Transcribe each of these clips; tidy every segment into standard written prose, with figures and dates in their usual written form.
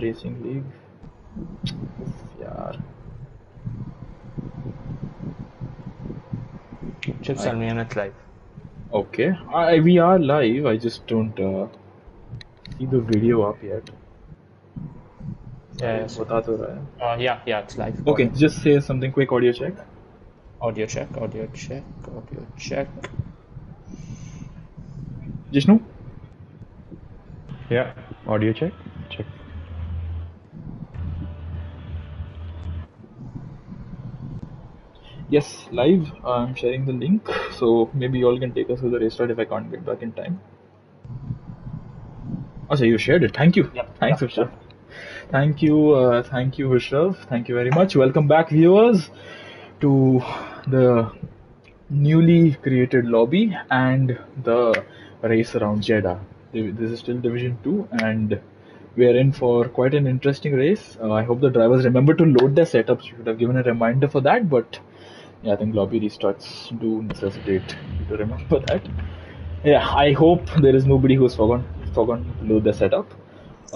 Racing League. यार Just tell me when it's live. Okay, we are live. I just don't see the video up yet. Yeah, बता तो रहा है. yeah, it's live. Okay, just say something quick. Audio check. Audio check. Jishnu? Yeah, audio check. Check. Yes, live. I'm sharing the link, so maybe you all can take us through the restart if I can't get back in time. Oh, so you shared it. Thank you. Thanks, Hushraf. Thank you, Hushraf. Thank you very much. Welcome back, viewers, to the newly created lobby and the race around Jeddah. This is still Division 2, and we are in for quite an interesting race. I hope the drivers remember to load their setups. We should have given a reminder for that, but yeah, I think lobby restarts do necessitate you to remember that. Yeah, I hope there is nobody who's forgotten to load their setup.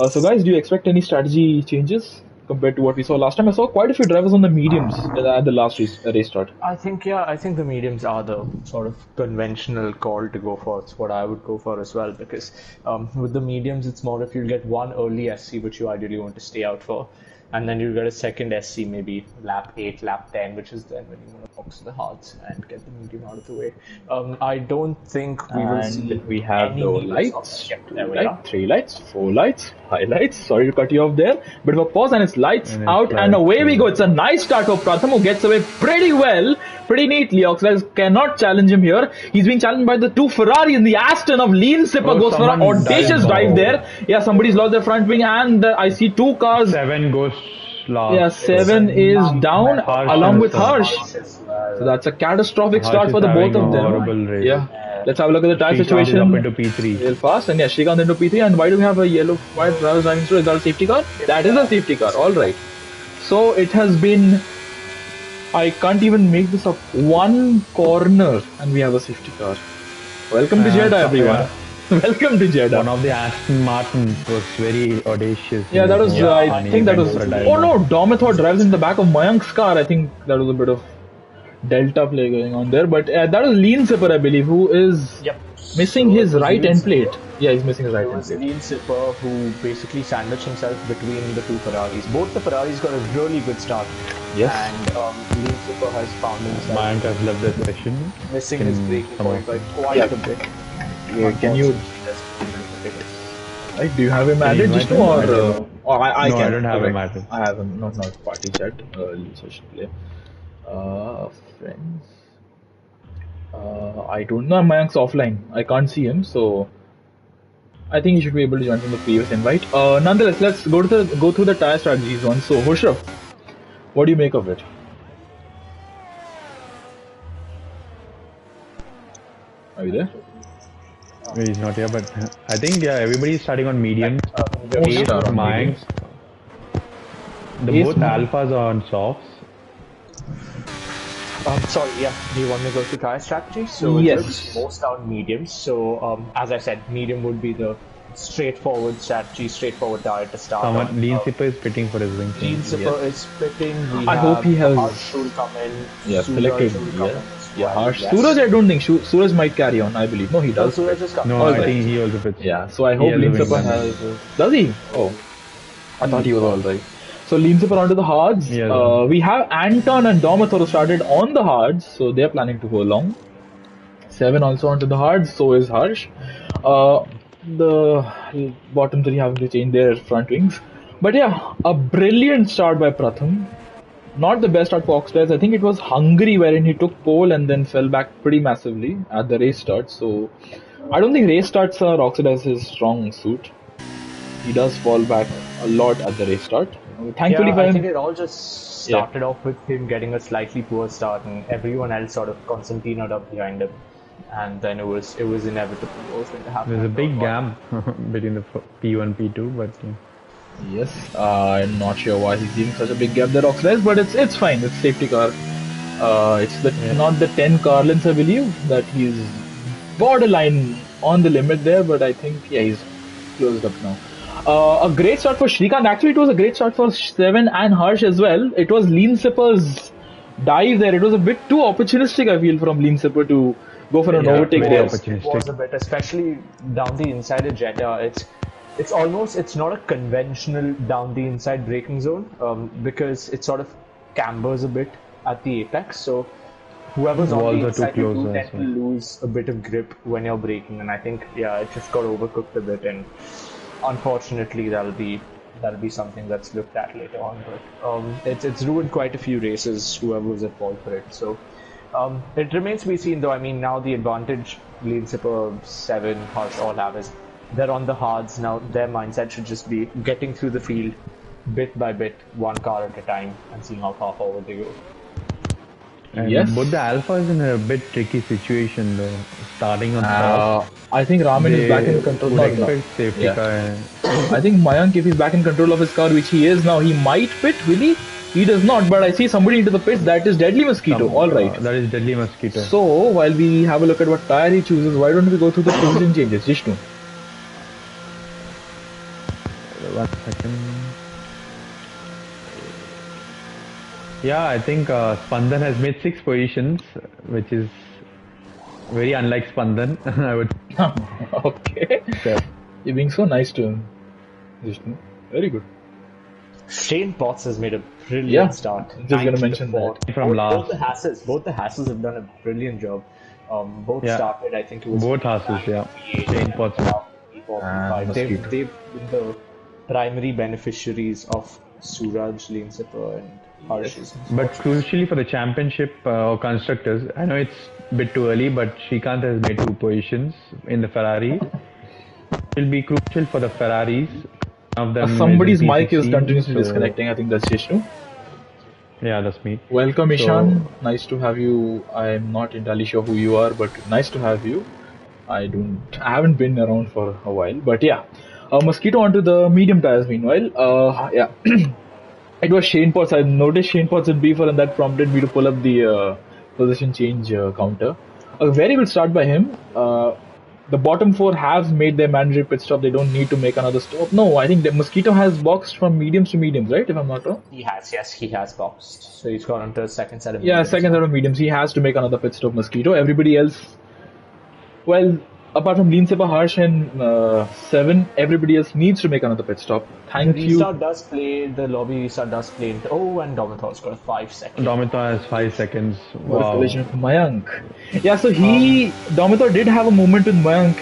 So guys, do you expect any strategy changes compared to what we saw last time? I saw quite a few drivers on the mediums at the last race start. I think the mediums are the sort of conventional call to go for. It's what I would go for as well, because with the mediums, it's more if you get one early SC, which you ideally want to stay out for, and then you get a second SC maybe lap 8, lap 10, which is then when you want to box the hards and get the medium out of the way. I don't think we will see. We have any no mediums lights, Yep, 2 there we lights, are. 3 lights, 4 lights, 5 lights. Sorry to cut you off there. Bit of a pause and it's lights And it's out and lights, away we yeah. go. It's a nice start for Pratham, who gets away pretty well, pretty neatly. Oxlade cannot challenge him here. He's being challenged by the 2 Ferrari in the Aston of Lean Sipper. Oh, Goes for an someone audacious died. dive there. Yeah, somebody's lost their front wing and I see 2 cars. 7 goes last. Yeah, 7 is down Harsh along with and Harsh. So that's a catastrophic Harsh start is for the both having of a them. horrible race. Yeah. Let's have a look at the tire Srikanth is situation. up into P3. Real fast, and yeah, Srikanth into P3. And why do we have a yellow white driver driving through? Is that a safety car? That is a safety car. All right. So it has been. I can't even make this up. One corner, and we have a safety car. Welcome to Jeddah, everyone. Welcome to Jeddah. One of the Aston Martins was very audacious. Yeah, that was. I and he think that went was. for a dive Oh no, bomb. Domathor drives in the back of Mayank's car. I think that was a bit of delta play going on there. But that was Lean Sipper, I believe, who is missing So his it was right Lean end Sipper. plate. Yeah, he's missing his right It end was plate. Lean Sipper who basically sandwiched himself between the 2 Ferraris. Both the Ferraris got a really good start. Yes. And Lean Sipper has found himself Mayank has left the session. missing Can his braking someone- point by quite a bit. Yeah, can you? Right, do you have him added, invite Jishnu, him? or? I don't I No, I can. don't have him Correct. added. I have him. Not party chat. Social play. Friends. I don't know. Mayank's offline. I can't see him, so I think he should be able to join from the previous invite. Nonetheless, let's go through the tire strategies once. So, Hushraf, what do you make of it? Are you there? He's not here, but I think everybody's starting on mediums. Most Ace, are on Mayank. mediums. The Ace, both alphas are on softs. Sorry, yeah. Do you want me to go to tire strategy? So Yes. it's most down mediums. So as I said, medium would be the straightforward strategy, straightforward tire to start Someone, on. Lean Sipper is pitting for his wing. Lean Sipper is splitting. We I hope he has- Harsh will come in. Yeah, Suraj selected. will come in as Yeah, well, Harsh. yes. Suraj, I don't think. Suraj might carry on, I believe. No, he No, does. Suraj is coming. No, All I right. think he also fits. Yeah, so I He hope has a Lean wing Sipper gun. has. Does he? Oh, I thought he was alright. So Lean Sipper onto the hards. Yeah. We have Anton and Domathor started on the hards, so they're planning to go along. 7 also onto the hards, so is Harsh. The bottom 3 having to change their front wings. But yeah, a brilliant start by Pratham. Not the best start for Oxlade. I think it was Hungary wherein he took pole and then fell back pretty massively at the race start. So I don't think race starts are Oxlade's his strong suit. He does fall back a lot at the race start. Thankfully Yeah, for I him, think it all just started off with him getting a slightly poor start, and everyone else sort of concertinaed up behind him, and then it was inevitable what was going to happen. There's a big gap between the P1 P2, but yes, I'm not sure why he's leaving such a big gap there, Oxlade, but it's fine. It's safety car. It's not the 10 car lengths, I believe, that he's borderline on the limit there, but I think he's closed up now. A great start for Shrikant. Actually, it was a great start for Seven and Harsh as well. It was Lean Sipper's dive there. It was a bit too opportunistic, I feel, from Lean Sipper to go for an overtake very there. It was a bit, especially down the inside of Jetta. It's not a conventional down the inside braking zone because it sort of cambers a bit at the apex. So whoever's on Walls the are too inside, you close do as tend to well. lose a bit of grip when you're braking, and I think it just got overcooked a bit, and unfortunately that'll be something that's looked at later on. But it's ruined quite a few races. Whoever was at fault for it. So it remains to be seen, though. I mean, now the advantage Lean Zipper, Seven, Harsh all have is they're on the hards now. Their mindset should just be getting through the field bit by bit, one car at a time, and seeing how far forward they go. And Yes. both the Alpha is in a bit tricky situation though. Starting on top, I think Raman is back in they control. would No, expect safety Yeah. car. I think Mayank, if he's back in control of his car, which he is now, he might pit. Will he? He does not. But I see somebody into the pits. That is Deadly Mosquito. All right. That is Deadly Mosquito. So while we have a look at what tire he chooses, why don't we go through the position changes, Jishnu? 1 second. Yeah, I think Spandan has made 6 positions, which is very unlike Spandan. I would. Okay. You're being so nice to him, Jishnu. Very good. Shane Potts has made a brilliant Yeah, start. just gonna 9 to mention 4. that. From last. Both the Hasses have done a brilliant job. Both Yeah. started, I think it was Both Hasses, yeah. Shane Potts. And They've Mosquito. been the primary beneficiaries of Suraj, Lane Zipper, and Harsh's. But crucially for the championship or constructors, I know it's a bit too early, but Shrikant has made 2 positions in the Ferrari. It will be crucial for the Ferraris. One of them Somebody's in mic is P16, continuously so- disconnecting. I think that's Jishnu. Yeah, that's me. Welcome, So- Ishan. Nice to have you. I'm not entirely sure who you are, but nice to have you. I haven't been around for a while, but yeah. Mosquito onto the medium tires. Meanwhile, yeah, it was Shane Potts. I noticed Shane Potts in B4, and that prompted me to pull up the position change counter. A very good start by him. The bottom 4 have made their mandatory pit stop. They don't need to make another stop. No, I think the Mosquito has boxed from mediums to mediums, right? If I'm not wrong. He has boxed. So he's gone onto the second set of Yeah, mediums. second set of mediums. He has to make another pit stop, Mosquito. Everybody else, well, apart from Lean Sipper, Harsh, and Seven, everybody else needs to make another pit stop. Thank The you. lobby restart does play into. Oh, and Domitor's got 5 seconds. Domitor has 5 seconds. What a Wow. collision with Mayank. Yeah, so Domitor did have a moment with Mayank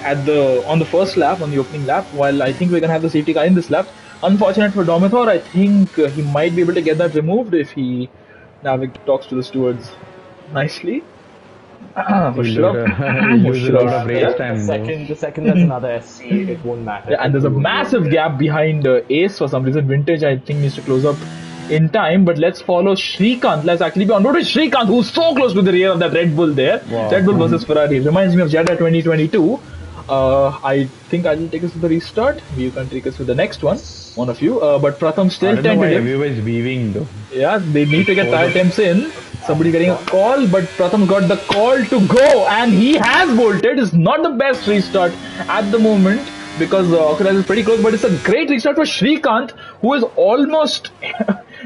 on the first lap, on the opening lap, while I think we're gonna have the safety car in this lap. Unfortunate for Domitor, I think he might be able to get that removed if he talks to the stewards nicely. For He'll sure. lose a lot of race time though. The second there's another SC, it won't matter. Yeah, and there's a massive gap behind Ace for some reason. Vintage, I think, needs to close up in time. But let's follow Shrikant. Let's actually be on road with Shrikant, who's so close to the rear of that Red Bull there. Wow. Red Bull versus Ferrari. Reminds me of Jeddah 2022. I think I will take us to the restart. You can take us to the next one of you. But Pratham I still don't know why tentative. everybody's weaving though. Yeah, they need to get tire temps in. Somebody getting a call, but Pratham got the call to go, and he has bolted. It's not the best restart at the moment because Oculus is pretty close, but it's a great restart for Shrikant, who is almost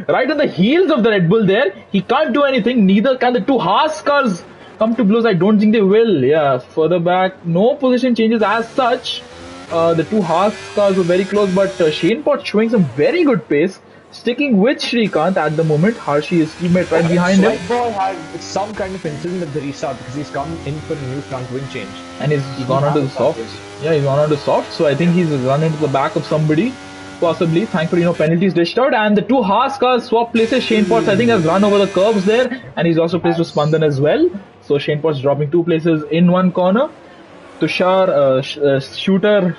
right on the heels of the Red Bull there. He can't do anything, neither can the 2 Haas cars come to blows. I don't think they will. Yeah, further back, no position changes as such. The 2 Haas cars were very close, but Shane Potts showing some very good pace. Sticking with Shrikant at the moment. Harshi, his teammate, right behind him. Swipe had some kind of incident at the restart because he's come in for a new front wing change. And he's gone onto the softs. Yeah, he's gone onto softs. So I think he's run into the back of somebody, possibly. Thankfully, penalties dished out. And the 2 Haas cars swap places. Shane Potts, I think, has run over the curbs there. And he's also placed to Spandan as well. So Shane Potts dropping 2 places in one corner. Tushar, Shooter,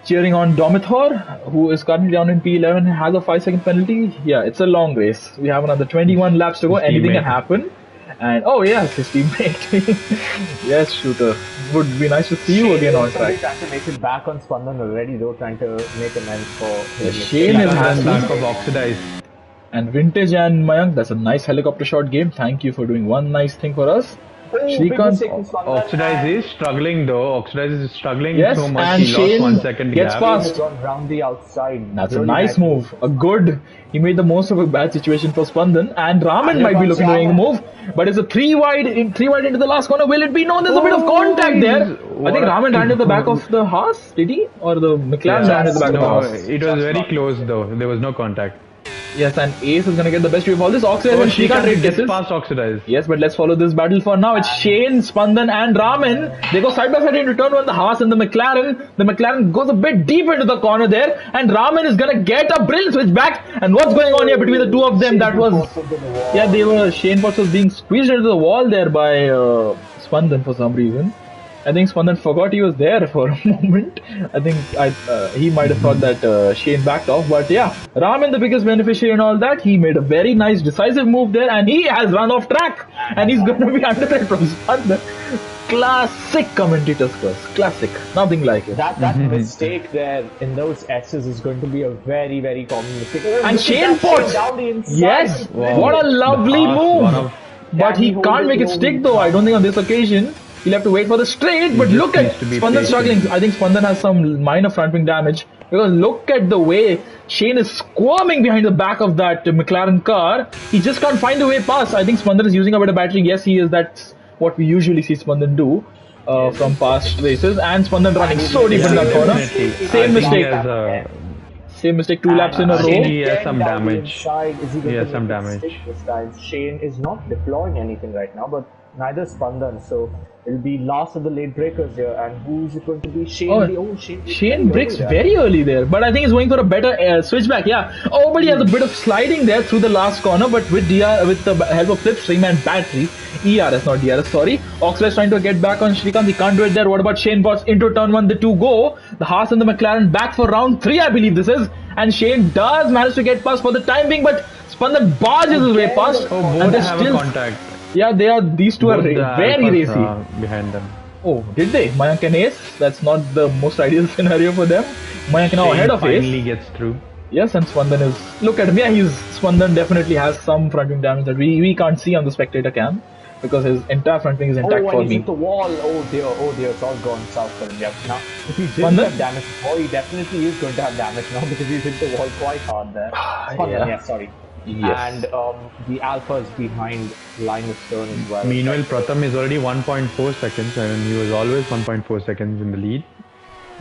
cheering on Domitor, who is currently down in P11, has a 5-second penalty. Yeah, it's a long race. We have another 21 laps to go. His Anything can teammate. happen. And oh yes, his teammate. Yes, Shooter. Would be nice to see you again on track. Trying to make it back on Spandan already, though, trying to make amends for his Shane mistake. is And lack happy. of oxidized. And Vintage and Mayank, that's a nice helicopter shot game. Thank you for doing one nice thing for us. Shrikant. Oxidize is struggling though. Oxidize is struggling Yes, so much. and He lost Shane 1 second gets gap. past. Gone round the outside. That's a Really nice move. A good. He made the most of a bad situation for Spandan, and Raman might be looking to make a move, but it's a three wide into the last corner. Will it be? No, there's a bit of contact there. I think Raman ran to the back of the Haas, did he? Or the McLaren ran to the back of the No, Haas? it was very close though. There was no contact. Yes, and Ace is gonna get the best view of all this. Oxidize and Shrikant trade gets guesses. past Oxidize. Yes, but let's follow this battle for now. It's Shane, Spandan, and Raman. They go side by side into turn one. The Haas and the McLaren. The McLaren goes a bit deep into the corner there, and Raman is gonna get a brilliant switch back. And what's going on here between the two of them? That was, Shane Potts was being squeezed into the wall there by Spandan for some reason. I think Spandan forgot he was there for a moment. I think he might have thought that Shane backed off. But yeah, Raman, the biggest beneficiary and all that, he made a very nice decisive move there, and he has run off track, and he's going to be under threat from Spandan. Classic commentator's curse. Classic. Nothing like it. That mistake there in those S's is going to be a very, very common mistake. And Shane Potts. Yes. Wow. What a lovely move. But he can't make it stick though. I don't think on this occasion. He'll have to wait for the straight, but look at Spandan struggling. I think Spandan has some minor front wing damage, because look at the way Shane is squirming behind the back of that McLaren car. He just can't find a way past. I think Spandan is using a bit of battery. Yes, he is. That's what we usually see Spandan do from past races. And Spandan running so deep in that corner. Same mistake. Same mistake 2 laps in a row. He has some damage. He has some damage. This time. Shane is not deploying anything right now, but neither Spandan. So it'll be last of the late breakers here. And who's it going to be? Shane. Shane breaks very early there, but I think he's going for a better switchback. Yeah. Oh, but he has a bit of sliding there through the last corner, but with the help of Flipstream and battery. ERS, not DRS, sorry. Oxley trying to get back on Shrikant. He can't do it there. What about Shane Potts into turn 1? The two go. The Haas and the McLaren back for round 3, I believe this is. And Shane does manage to get past for the time being, but Spandan barges his way past. Oh, both have a contact. Yeah, these two are very racy. Behind them. Oh, did they? Mayank and Ace? That's not the most ideal scenario for them. Mayank now ahead of Ace. Finally gets through. Yes, and Spandan is... Look at him. Yeah, Spandan definitely has some front wing damage that we can't see on the spectator cam, because his entire front wing is intact for me. He's hit the wall. Oh dear, it's all gone south for him. Yep. Now, if he didn't have damage before, he definitely is going to have damage now, because he's hit the wall quite hard there. Sorry. Yes. And the Alpha is behind line of turn as well. Meanwhile, Pratham is already 1.4 seconds, and he was always 1.4 seconds in the lead.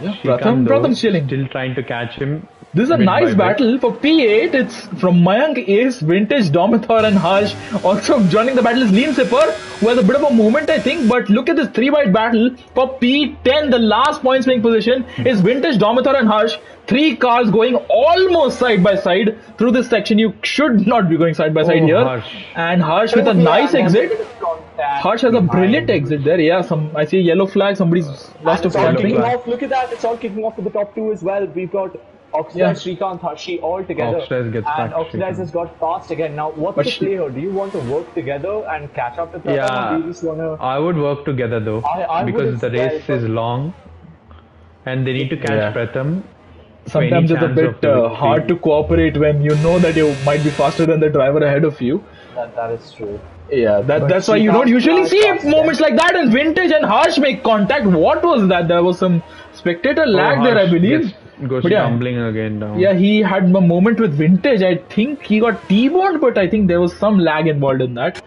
Yeah, Pratham's chilling. Still trying to catch him. This is a nice battle for P8. It's from Mayank, Ace, Vintage, Domitor and Harsh. Also joining the battle is Lean Sipper, who has a bit of a movement, I think. But look at this 3-wide battle for P10. The last point swing position is Vintage, Domitor and Harsh. 3 cars going almost side by side through this section. You should not be going side by side here. Harsh. And Harsh with a nice exit. Harsh has a brilliant exit there. Yeah, I see a yellow flag. Somebody's lost a front wing. Look at that. It's all kicking off to the top 2 as well. We've got Oxidize, Shrikant, Harshi all together. And Oxidize has got past again. Now, what's the play here? Do you want to work together and catch up with them? Yeah, or do you just wanna... I would work together though, because the race is long and they need to catch Pratham. Sometimes it's a bit hard to cooperate when you know that you might be faster than the driver ahead of you. That is true. Yeah, that's why you don't usually see moments like that, and Vintage and Harsh make contact. What was that? There was some spectator lag there, I believe. Goes tumbling again down. Yeah, he had a moment with Vintage. I think he got T-boned, but I think there was some lag involved in that.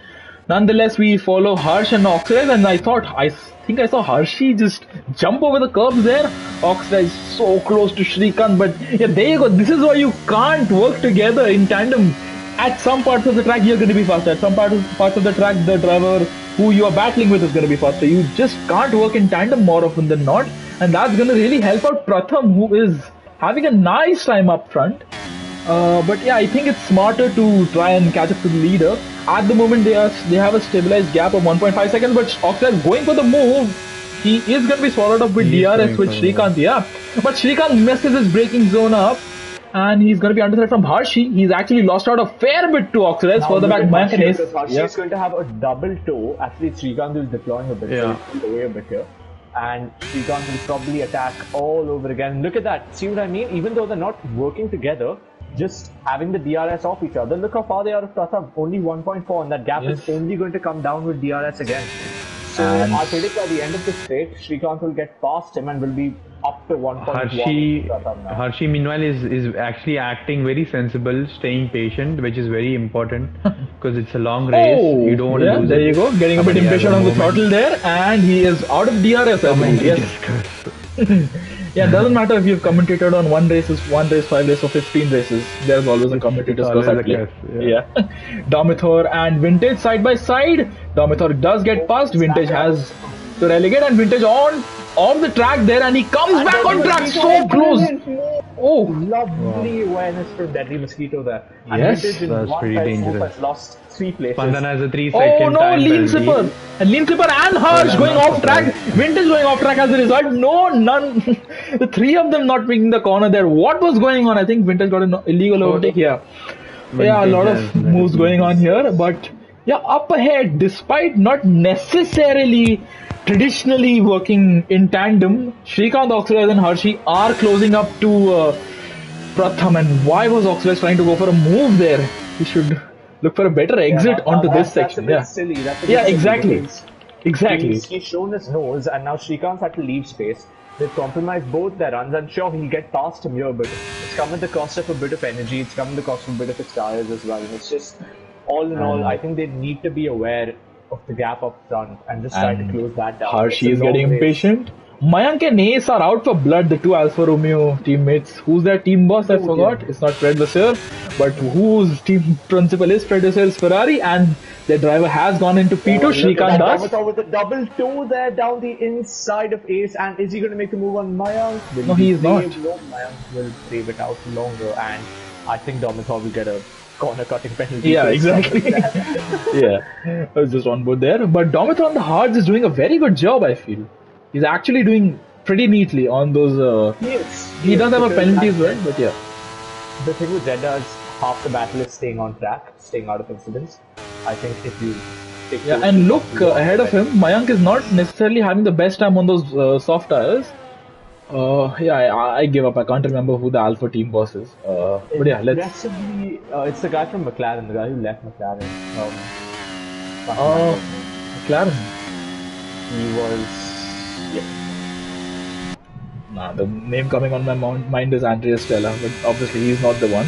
Nonetheless, we follow Harsh and Oxidize, and I think I saw Harshi just jump over the curbs there. Oxidize so close to Shrikant, but yeah, there you go. This is why you can't work together in tandem. At some parts of the track, you're going to be faster. At some parts of the track, the driver who you are battling with is going to be faster. You just can't work in tandem more often than not. And that's going to really help out Pratham, who is having a nice time up front. But yeah, I think it's smarter to try and catch up to the leader. At the moment, they have a stabilized gap of 1.5 seconds, but Oxley is going for the move. He is going to be swallowed up with DRS with Shrikant, yeah. But Shrikant messes his braking zone up, and he's going to be under threat from Harshi. He's actually lost out a fair bit to Oxley for the back. Harshi is going to have a double toe. Actually, Shrikant is deploying a bit, so he's away a bit here. And Shrikant will probably attack all over again. Look at that. See what I mean? Even though they're not working together, just having the DRS off each other. Look how far they are of Pratham. Only 1.4, and that gap is only going to come down with DRS again. So I predict by the end of the straight, Srikanth will get past him and will be up to 1.1. Harshi meanwhile is actually acting very sensible, staying patient, which is very important because it's a long race. Oh, you don't want to lose there it. you go. Getting a bit impatient on the throttle there, and he is out of DRS. I believe. Yes. Yeah, it doesn't matter if you've commentated on 5 races, or 15 races. There's always a commentator's curse at play. Yeah. Domithor and Vintage side by side. Domithor does get past. Vintage has to relegate, and Vintage on the track there, and he comes back on track so close. Oh, lovely awareness from Deadly Mosquito there. And yes, that's pretty dangerous. Has lost 3 places. Pandan has a 3-second time Lean Zipper. And Lean Zipper and Harsh going off track. Vintage going off track as a result. None. The 3 of them not making the corner there. What was going on? I think Vintage got an illegal overtake here. Yeah, a lot of moves going on here. But yeah, up ahead, despite not necessarily traditionally working in tandem, Srikanth, Oxidized and Harshi are closing up to Pratham. And why was Oxidized trying to go for a move there? He should look for a better exit onto this section. That's a bit silly. Yeah, exactly. Exactly. He's shown his nose, and now Srikanth had to leave space. They've compromised both their runs, and sure, he'll get past him here, but it's come at the cost of a bit of energy, it's come at the cost of a bit of his tires as well. And it's just, all in all, I think they need to be aware of the gap up front and just try to close that down. Harshi is getting impatient. Mayank and Ace are out for blood, the 2 Alfa Romeo teammates. Who's their team boss? I forgot. It's not Fred Vasseur, but whose team principal is Fred Vasseur? Ferrari, and their driver has gone into P2. Srikanth does. With a double 2 there down the inside of Ace, and is he going to make the move on Mayank? No, he is not. No, Mayank will brave it out longer, and I think Domithor will get a corner cutting penalty. Yeah, exactly. Yeah, I was just on board there. But Domithor on the hards is doing a very good job, I feel. He's actually doing pretty neatly on those. He does have a penalty as well, but yeah. The thing with Jeddah is half the battle is staying on track, staying out of incidents. I think if you take and look ahead of him, Mayank is not necessarily having the best time on those soft tires. I give up. I can't remember who the Alpha team boss is. But yeah, let's. It's the guy from McLaren, the guy who left McLaren. McLaren. He was. Nah, the name coming on my mind is Andrea Stella, but obviously he's not the one.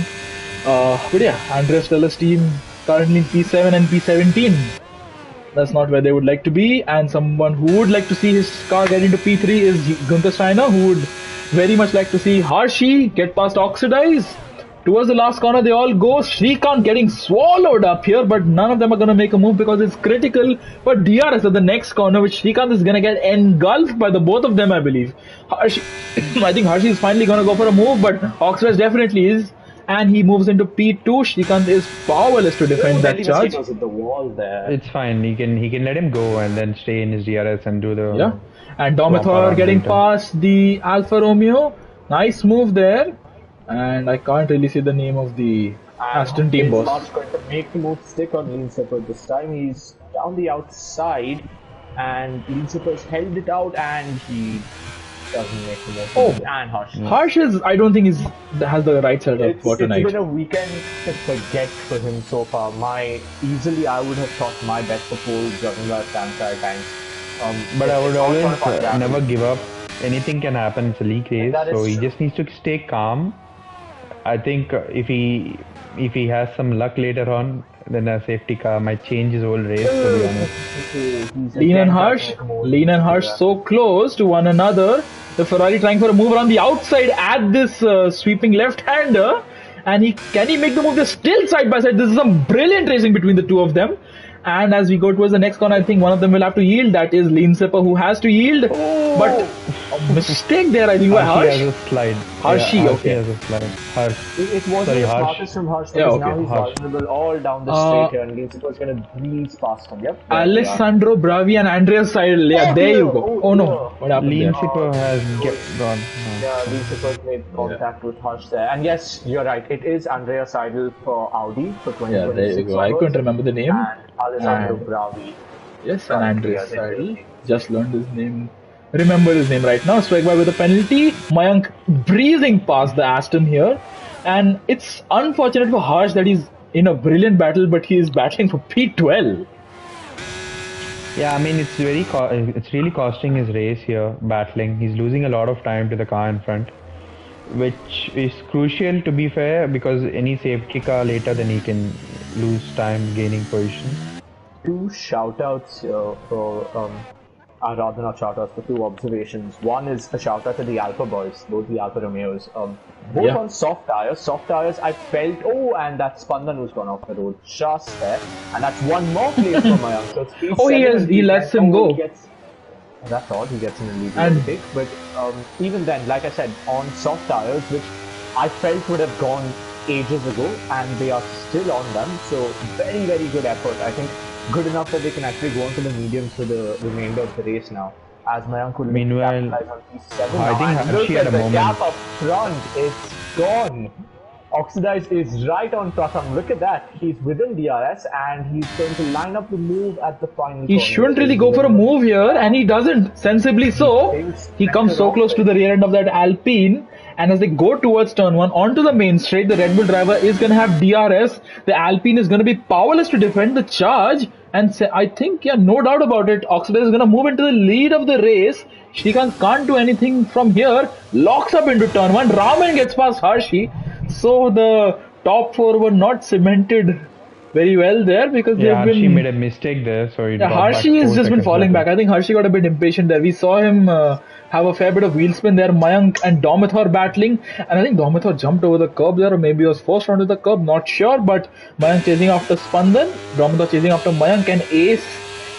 But yeah, Andrea Stella's team currently in P7 and P17. That's not where they would like to be, and someone who would like to see his car get into P3 is Gunther Steiner, who would very much like to see Harshi get past Oxidize. Towards the last corner they all go. Srikanth getting swallowed up here, but none of them are going to make a move because it's critical for DRS at the next corner, which Srikanth is going to get engulfed by the both of them, I believe. Harshi, I think Harshi is finally going to go for a move, but Oxidize definitely is. And he moves into P2. Srikanth is powerless to defend that charge. At the wall there. It's fine. He can let him go and then stay in his DRS and do the. Yeah. And Domithor getting past the Alfa Romeo. Nice move there. And I can't really see the name of the Aston team boss. He's not going to make the move stick on Lean Zipper this time. He's down the outside, and Lean Zipper's held it out, and he doesn't make the move. And Harsh. Harsh is, I don't think has the right setup for tonight. It's been a weekend to forget for him so far. I would have thought my best for pole judging by Sansai times. But I would always never give up. Anything can happen. It's a league race, so he just needs to stay calm. I think if he has some luck later on, then a safety car might change his whole race, to be honest. Lean and Harsh so close to one another. The Ferrari trying for a move around the outside at this sweeping left-hander. And can he make the move? They're still side by side. This is some brilliant racing between the two of them. And as we go towards the next corner, I think one of them will have to yield. That is Lean Zipper, who has to yield. But a mistake there, I think, by Harsh. Harshi has a slide. Harshi, Harshi has a slide. Harsh. It wasn't the smartest from Harsh, because now he's vulnerable all down the straight here, and Lean Zipper is going to breeze past him. Yep. Alessandro Bravi and Andreas Seidel. Yeah, there you go. Oh no. What happened Lean there? Zipper has gone. Yeah, Lean Zipper made contact with Harsh there. And yes, you're right. It is Andrea Seidel for Audi for 2026. Yeah, there you go. I couldn't remember the name. Alessandro Bravi. Yes, and Andreas Seidel. Just learned his name. Remember his name right now. Strike by with a penalty. Mayank breezing past the Aston here. And it's unfortunate for Harsh that he's in a brilliant battle, but he is battling for P12. Yeah, I mean it's really costing his race here, battling. He's losing a lot of time to the car in front, which is crucial to be fair because any safety car later then he can lose time gaining positions. Two shout-outs rather not shout-outs, but two observations. One is a shout-out to the Alpha boys, both the Alpha Romeos. Both Yeah. on soft tires. Soft tires, I felt, oh, and that Spandan who's gone off the road just there. And that's one more place for Mayank. So it's Oh, he 3-7 has. and He lets him go. That's all, he gets in the lead And- really big. But even then, like I said, on soft tires, which I felt would have gone ages ago, and they are still on them. So very, very good effort. I think good enough that they can actually go on to the mediums for the remainder of the race now. As Mayank will Meanwhile, capitalize on P7 I now. think And Hershey look had at a the moment. gap up front, it's gone. Oxidize is right on Pratham. Look at that. He's within DRS and he's going to line up the move at the final He corner. shouldn't really go for a move here, and he doesn't. Sensibly so, he comes so close to the rear end of that Alpine, and as they go towards turn 1 onto the main straight, the Red Bull driver is going to have DRS. The Alpine is going to be powerless to defend the charge, and I think, yeah, no doubt about it, Oxidize is going to move into the lead of the race. Shrikant can't do anything from here, locks up into turn 1. Raman gets past Harshi, so the top 4 were not cemented very well there because Yeah, they've been. Hershey made a mistake there, so he Yeah, dropped back Harshi has 4 just been seconds falling later. back. I think Harshi got a bit impatient there. We saw him have a fair bit of wheel spin there. Mayank and Domathor battling, and I think Domathor jumped over the curb there, or maybe was forced onto the curb. Not sure, but Mayank chasing after Spandan, Domathor chasing after Mayank, and Ace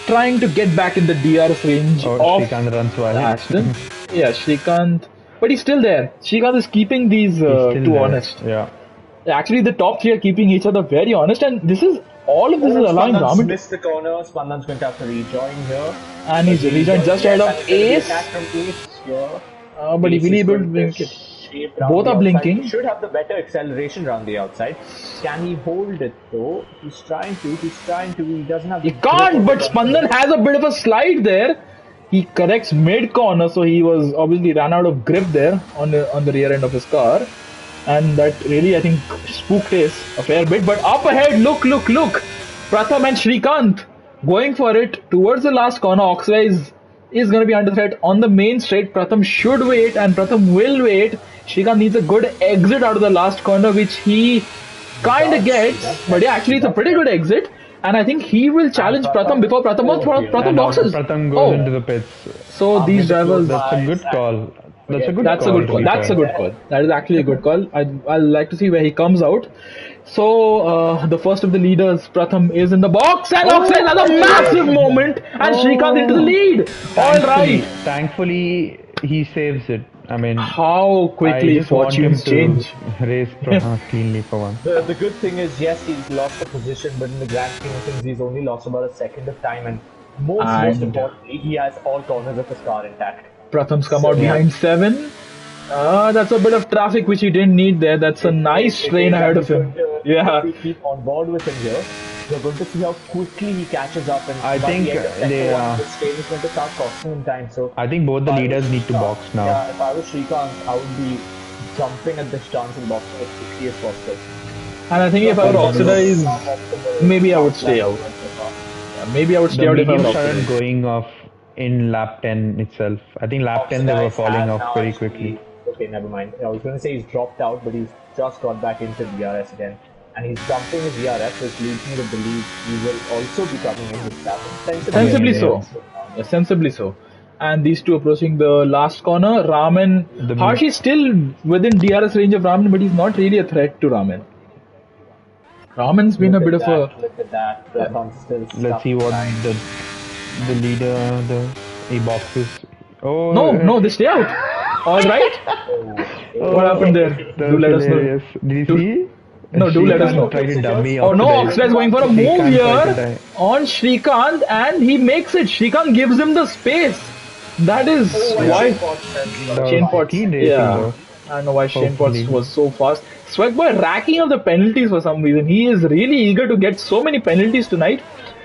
trying to get back in the DRS range Oh, of Shrikant runs wild. Ashton. Yeah, Shrikant, but he's still there. Shrikant is keeping these He's still two there. honest. Yeah. Actually, the top 3 are keeping each other very honest, and this is all of this is allowing Spandan's Raman to. missed the corner. Spandan's going to have to rejoin here. And he's rejoined just ahead of Ace. But he really able to blink it. Both are blinking. He should have the better acceleration around the outside. Can he hold it though? He's trying to. He doesn't have. He can't, but Spandan has a bit of a slide there. He corrects mid corner, so he was obviously ran out of grip there on the rear end of his car. And that really, I think, spooked Ace a fair bit. But up ahead, look. Pratham and Shrikant going for it towards the last corner. Oxidize is going to be under threat on the main straight. Pratham should wait, and Pratham will wait. Shrikant needs a good exit out of the last corner, which he kind of gets. But yeah, actually, it's a pretty good exit. And I think he will challenge Pratham before Pratham And boxes. Pratham goes into the pits. So these drivers. That's a good call. That's a good That's a call. good to call. be That's a fair. good call. That is actually a good call. I'd like to see where he comes out. So the first of the leaders, Pratham, is in the box, and Oxlade has a massive moment, and Shrikant into the lead. All right. Thankfully, he saves it. I mean, How I quickly just want him fortunes to change. race cleanly for once. The good thing is, yes, he's lost the position, but in the grand scheme of things, he's only lost about a second of time, and most importantly, he has all corners of his car intact. Pratham's come out behind 7. That's a bit of traffic which he didn't need there. That's a nice train ahead of him. Yeah. If we keep on board with him here, we're going to see how quickly he catches up, and I by think the end of sector they one, this train is going to start costing him time. So I think both the if I leaders was need to Shrikant- box now. Yeah, if I was Shrikant, I would be jumping at this chance and boxing as quickly as possible. And I think if I were Oxidize, maybe I would stay out. Maybe I would stay The out if I were medium started Oxidize. going off in lap 10 itself. I think lap 10 they were Oxidize falling has off now very actually- quickly. Okay, never mind. I was going to say he's dropped out, but he's just got back into DRS again. And he's dumping his DRS, which leads me to believe he will also be coming in with that. Sensibly Yeah, so. Yeah, sensibly so. And these two approaching the last corner. Raman. The- Harsh is still within DRS range of Raman, but he's not really a threat to Raman. Raman's been a bit of a. Look at that. Pratham's still Let's stuck see what behind. the leader, he boxes. Oh, No, they stay out. All right. What happened there? That Do was let us know. hilarious. Did you see? No, do let us know. Try to dummy Oh no, Oxidize. Oxidize going for a Shrikant move tried to here die. on Shrikant, and he makes it. Shrikant gives him the space. That is why That was Shane Potts. keen racing, Yeah, though. I don't know why Shane Potts Hopefully. was so fast. Swagboy racking up the penalties for some reason. He is really eager to get so many penalties tonight,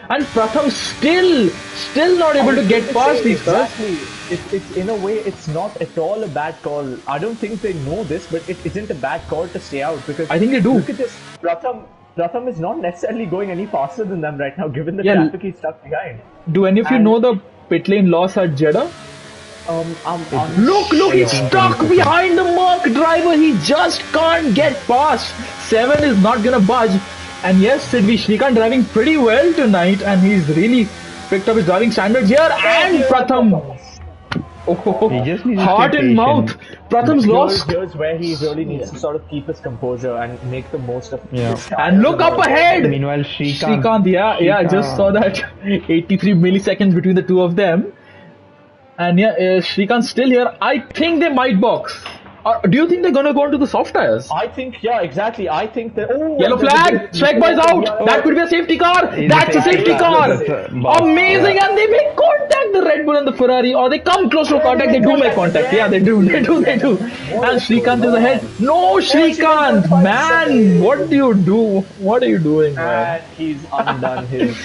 and Pratham still not able to get past these cars. Exactly. It's in a way, it's not at all a bad call. I don't think they know this, but it isn't a bad call to stay out because I think they do. Look at this. Pratham is not necessarily going any faster than them right now, given the Yeah. traffic he's stuck behind. Do any of you And- know the pit lane loss at Jeddah? Look, he's 18, stuck 20%. behind the Merc driver. He just can't get past. 7 is not gonna budge. And yes, Sidvi Shrikant driving pretty well tonight, and he's really picked up his driving standards here. And Pratham. He just needs to heart stay in mouth. patient. Pratham's lost. Here's where he really needs to sort of keep his composure and make the most of this. And look up ahead. Meanwhile, Shrikant. Shrikant, yeah, I just saw that. 83 milliseconds between the two of them. And yeah, Shrikant's still here. I think they might box. Do you think they're gonna go into the soft tires? I think, yeah, exactly. I think that. Oh, Yellow flag! Strike boys out! That could be a safety car! That's a safety car! Amazing! And they make contact, the Red Bull and the Ferrari, or they come close to contact, they do make contact. Yeah, they do. And Shrikant is ahead. No, Shrikant! Man, what do you do? What are you doing, man? And he's undone his.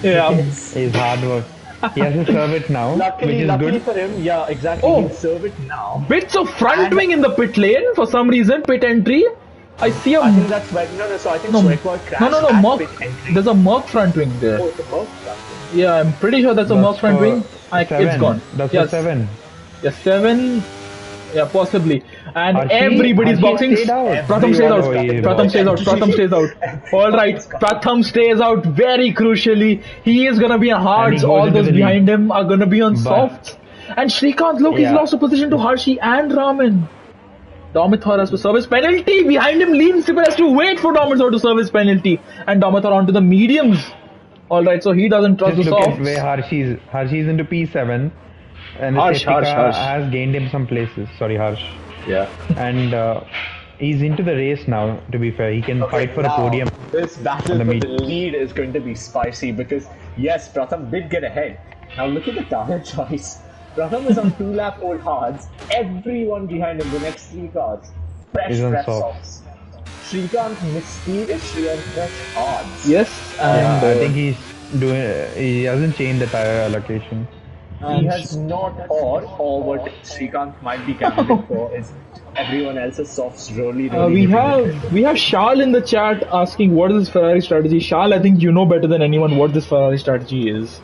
Yeah. His hard work. He has to serve it now, Luckily, which is luckily good. for him, yeah, exactly. Oh. He'll serve it now. Bits of front wing in the pit lane for some reason, pit entry. I see a. I think that's where. No, so I think No, Sweatboy crashed. no, at Merc. pit entry. There's a Merc front wing there. Oh, it's a Merc front wing. Yeah, I'm pretty sure that's a Merc front wing. It's 7. gone. That's Yes. a 7. Yes, 7. Yeah, possibly. And Archie- everybody's Archie boxing. stayed out. Pratham stays out. Oh, he- Pratham stays out. Pratham stays out. Alright, Pratham stays out very crucially. He is gonna be on And hards. he goes All into those the behind him are gonna be on But- softs. And Shrikant, look, he's Yeah. lost a position to Harshi and Raman. Domitor has to service penalty. Behind him, Lean Sipper has to wait for Domitor to service penalty. And Domitor onto the mediums. Alright, so he doesn't trust Just the look at softs. where Harshi's into P7. And the Harsh, safety Harsh, car Harsh. has gained him some places. Sorry, Harsh. Yeah. And he's into the race now, to be fair. He can fight for a Now, podium. This battle on the for meet. the lead is going to be spicy because, yes, Pratham did get ahead. Now look at the tire choice. Pratham is on 2-lap-old hards. Everyone behind him, the next 3 cars, fresh Is on softs. Shrikant mysteriously on fresh hards. Yes, and I think he hasn't changed the tire allocation. He has not, or what Shrikant might be candidate for is everyone else's softs really we have Shal in the chat asking what is this Ferrari strategy. Shal, I think you know better than anyone what this Ferrari strategy is.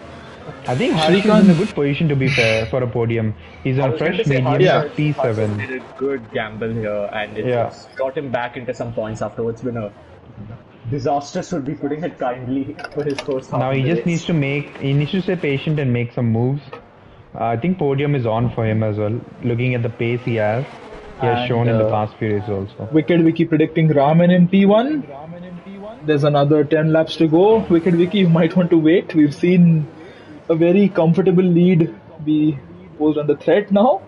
I think Harsh is in a good position, to be fair, for a podium. He's on fresh medium, Yeah. P7. did a good gamble here and it Yeah. just got him back into some points afterwards. Been a disastrous, would be putting it kindly, for his first half. Now of he the just race. needs to stay patient and make some moves. I think podium is on for him as well. Looking at the pace he has And, shown in the past few races also. Wicked Wiki predicting Raman in P1. There's another 10 laps to go. Wicked Wiki, you might want to wait. We've seen a very comfortable lead be posed under threat now.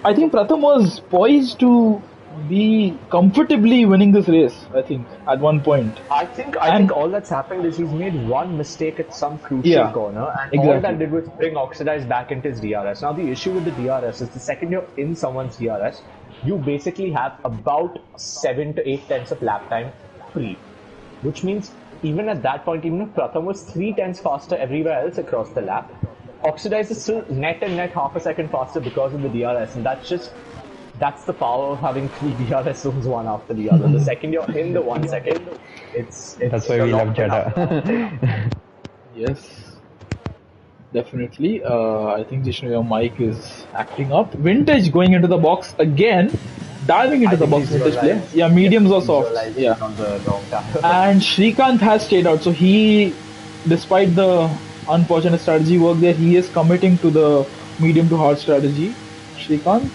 I think Pratham was poised to be comfortably winning this race, I think, at one point. I think all that's happened is he's made one mistake at some crucial Yeah, corner, and exactly. all that did was bring Oxidize back into his DRS. Now the issue with the DRS is the second you're in someone's DRS, you basically have about 7 to 8 tenths of lap time free, which means even at that point, even if Pratham was 3 tenths faster everywhere else across the lap, Oxidize is still net half a second faster because of the DRS, and that's the power of having 3 DRS zones one after the other. The second you're in the 1 second, it's That's why we love Jeddah. Yes, definitely. I think Jishnu, your mic is acting up. Vintage going into the box again, diving into the box. Vintage play. Yeah, mediums or soft. Yeah. on the wrong tire. And Shrikant has stayed out, so he, despite the unfortunate strategy work there, he is committing to the medium to hard strategy. Shrikant,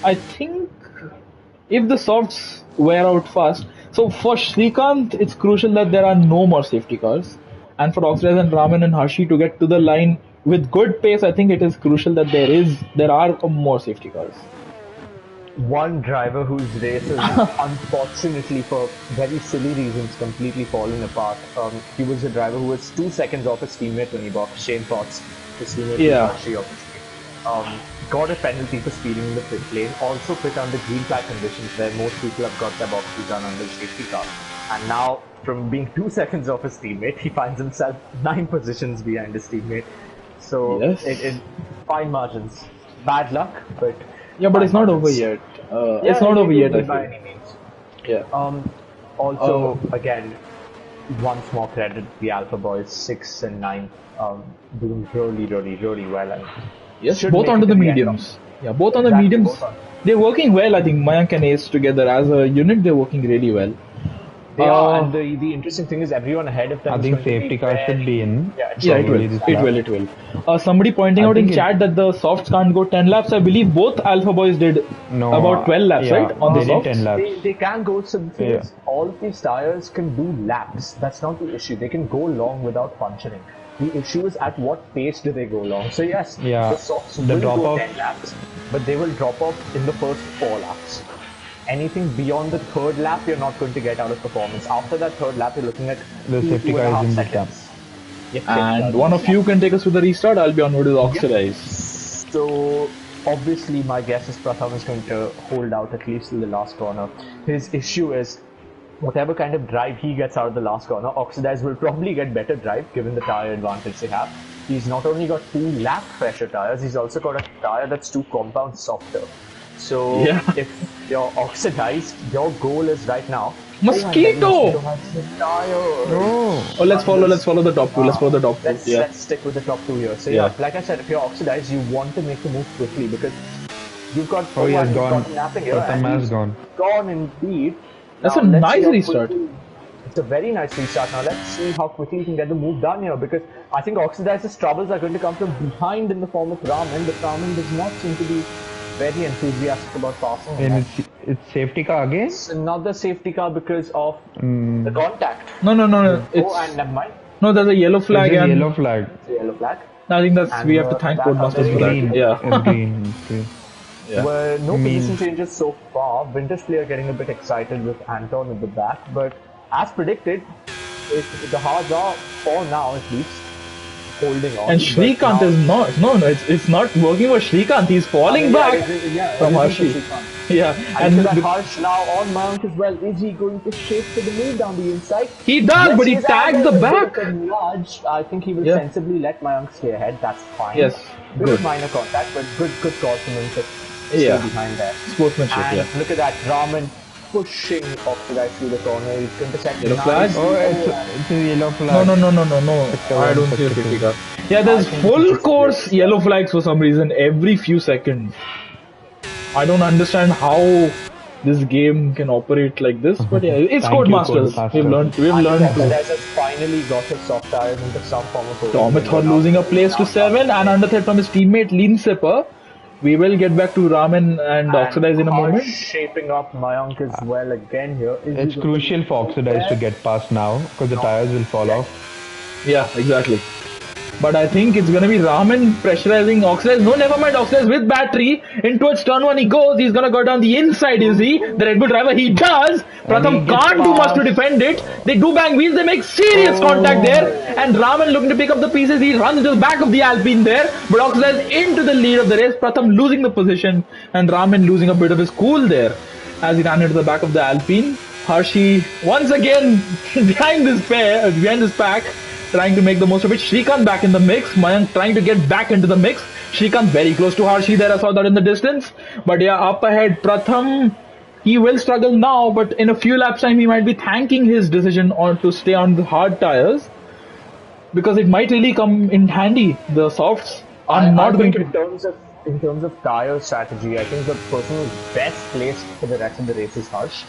I think if the softs wear out fast, so for Shrikant, it's crucial that there are no more safety cars, and for Oxidize and Raman and Harshi to get to the line with good pace, I think it is crucial that there are more safety cars. One driver whose race has unfortunately for very silly reasons completely fallen apart. He was a driver who was 2 seconds off his teammate when he boxed Shane Potts, his teammate Yeah. Harshi, obviously. Got a penalty for speeding in the pit lane, also pit under green flag conditions where most people have got their boxes done under the safety car. And now, from being 2 seconds off his teammate, he finds himself 9 positions behind his teammate. So, Yes. it fine margins. Bad luck, but Yeah, but it's not over yet. It's not over yet, I by feel. any means. Yeah. Also, again, once more credit the Alpha Boys 6 and 9, doing really well, and Yes, should both make onto it the to the end of- mediums. Yeah, both on the Exactly, mediums. both on. They're working well. I think Mayank and Ace together as a unit, they're working really well. They are, and the interesting thing is everyone ahead of them I is think going to be safety car should be in. Yeah, Yeah, it will. Probably this It lap. will. It will. Somebody pointing I out in think it- chat that the softs can't go 10 laps. I believe both Alpha Boys did No, about 12 laps, yeah, right? On they the did softs. 10 laps. They can go, so the thing Yeah. is, all of these tires can do laps. That's not the issue. They can go long without puncturing. The issue is at what pace do they go long. So yes, Yeah, the softs the will drop go off- 10 laps, but they will drop off in the first 4 laps. Anything beyond the third lap, you're not going to get out of performance. After that third lap, you're looking at The safety car is in this lap. And one of you can take us to the restart. I'll be on with Oxidize. So obviously, my guess is Pratham is going to hold out at least till the last corner. His issue is whatever kind of drive he gets out of the last corner, Oxidize will probably get better drive given the tire advantage they have. He's not only got 2 lap pressure tires, he's also got a tire that's 2 compounds softer. So Yeah. if you're oxidized, your goal is right now. Mosquito! Oh, and then Mosquito has the tire. Oh, let's follow the top two. Let's follow the top two. Let's, Yeah. let's stick with the top 2 here. So Yeah. like I said, if you're oxidized, you want to make the move quickly because you've got Oh, he has you've gone. got napping here, Pratham and has he's gone. gone indeed. That's Now, a let's nice see how restart. quickly- It's a very nice restart. Now let's see how quickly he can get the move done here because I think Oxidize's troubles are going to come from behind in the form of Raman, but Raman does not seem to be very enthusiastic about passing. And it's safety car again? It's another safety car because of the contact. No. Oh, It's and never mind. no. There's a yellow flag There's a and yellow flag. It's a yellow flag. I think that's And, we have to thank that Codemasters for Green. that. Yeah. It's green. Okay. Yeah. Were no position changes so far. Vintage player getting a bit excited with Anton at the back, but as predicted, the Hards are, for now at least, holding on. And But Shrikant now- is not. No. It's not working for Shrikant. He's falling back from Harshi. Yeah. And And that Harsh now on Mayank as well. Is he going to shape for the move down the inside? he does, but he Yes, tags the has a back. bit of a nudge. I think he will Yeah. sensibly let Mayank stay ahead. That's fine. Yes, Bit good. of minor contact, but good call from him to Yeah. stay behind there. Sportsmanship. And Yeah. look at that, Raman pushing Oxidized through the corner. He's going to set Yellow flag? Oh, it's a yellow flag. No. I don't see a safety car. Yeah, there's full course yellow flags for some reason every few seconds. I don't understand how this game can operate like this, but yeah, it's Thank you, Codemasters. Codemasters. We've learned I think to. Oxidized has finally got his soft tires into some form of Tomithor losing a place to 7 and under threat from his teammate Lean Sipper. We will get back to Raman and Oxidize in a Harsh moment. shaping up Mayank as well again here. Is It's he going crucial for Oxidize to get past now because the tires will fall off. Yeah, exactly. But I think it's gonna be Raman pressurizing Oxidize. No, never mind. Oxidize with battery. In towards turn 1 he goes. He's gonna go down the inside, is he? The Red Bull driver, he does. Pratham he gets can't do much to past. defend it. They do bang wheels. They make serious contact there. And Raman looking to pick up the pieces. He runs into the back of the Alpine there. But Oxidize into the lead of the race. Pratham losing the position. And Raman losing a bit of his cool there as he ran into the back of the Alpine. Harshi once again behind this pack, trying to make the most of it. Shrikant back in the mix. Mayank trying to get back into the mix. Shrikant very close to Harshi there. I saw that in the distance. But yeah, up ahead, Pratham, he will struggle now, but in a few laps time, he might be thanking his decision on to stay on the hard tires because it might really come in handy. The softs are not going think to. in terms of tire strategy, I think the person who's best placed for the rest of the race is Harsh.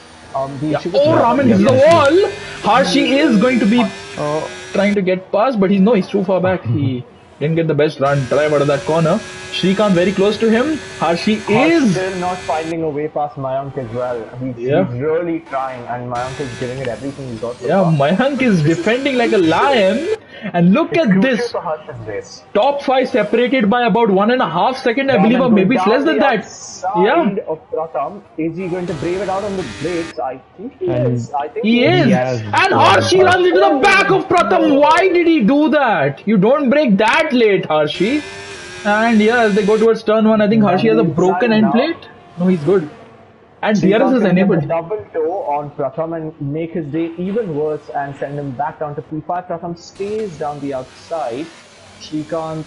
The issue with Oh, Raman hits the wall. Harshi is going to be trying to get past, but he's too far back. He didn't get the best run drive out of that corner. Shrikant very close to him. Harshi Harsh is. still not finding a way past Mayank as well. He's really trying, and Mayank is giving it everything he's got. So Yeah, far. Mayank is defending like a lion. And look at Crucial this. for Harsh's race. Top 5 separated by about 1.5 seconds, I believe, or maybe it's less than that. Yeah, Of Pratham, is he going to brave it out on the brakes? I think he And is. I think he is. has. And Harshi runs into the back of Pratham. Why did he do that? You don't break that late, Harshi. And yeah, as they go towards turn 1, I think Harshi has a broken end plate. No, he's good. And DRS is enabled. Double toe on Pratham and make his day even worse and send him back down to P5. Pratham stays down the outside. Shrikant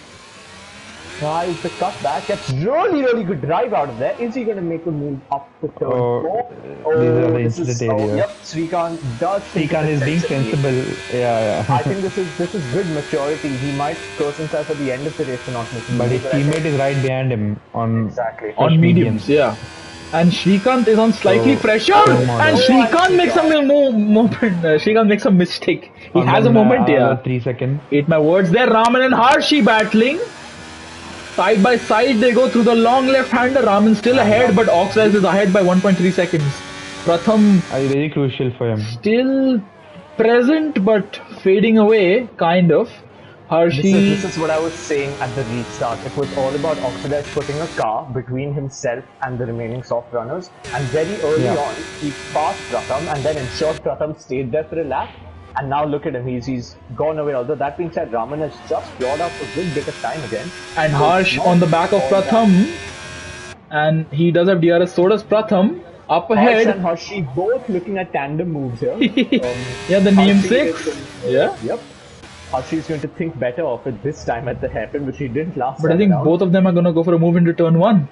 Tries the cutback. Gets really good drive out of there. Is he going to make a move up the turn 4? These are the incident areas. Yep, Srikanth does. Srikanth is being sensible. Yeah. I think this is good maturity. He might curse himself at the end of the race for not making. But his teammate is right behind him on mediums. Yeah. And Srikanth is on slightly pressure, and Srikanth makes a moment. Srikanth makes a mistake. He has a moment here. 3 seconds. Eat my words there. Raman and Harshi battling. Side by side they go through the long left-hander. Raman still ahead, but Oxidize is ahead by 1.3 seconds. Pratham Very crucial for him. still present, but fading away, kind of. Harshi. This is what I was saying at the restart. It was all about Oxidize putting a car between himself and the remaining soft runners. And very early on, he passed Pratham and then ensured Pratham stayed there for a lap. And now look at him, he's gone away. Although that being said, Raman has just brought up a good bit of time again. And Harsh on the back of Pratham. And he does have DRS, so does Pratham. Up ahead. Harsh and Harshi both looking at tandem moves here. Yeah, the namesakes. Yeah. Yep. Harshi is going to think better of it this time at the hairpin, which he didn't last time. But I think both of them are going to go for a move into turn 1.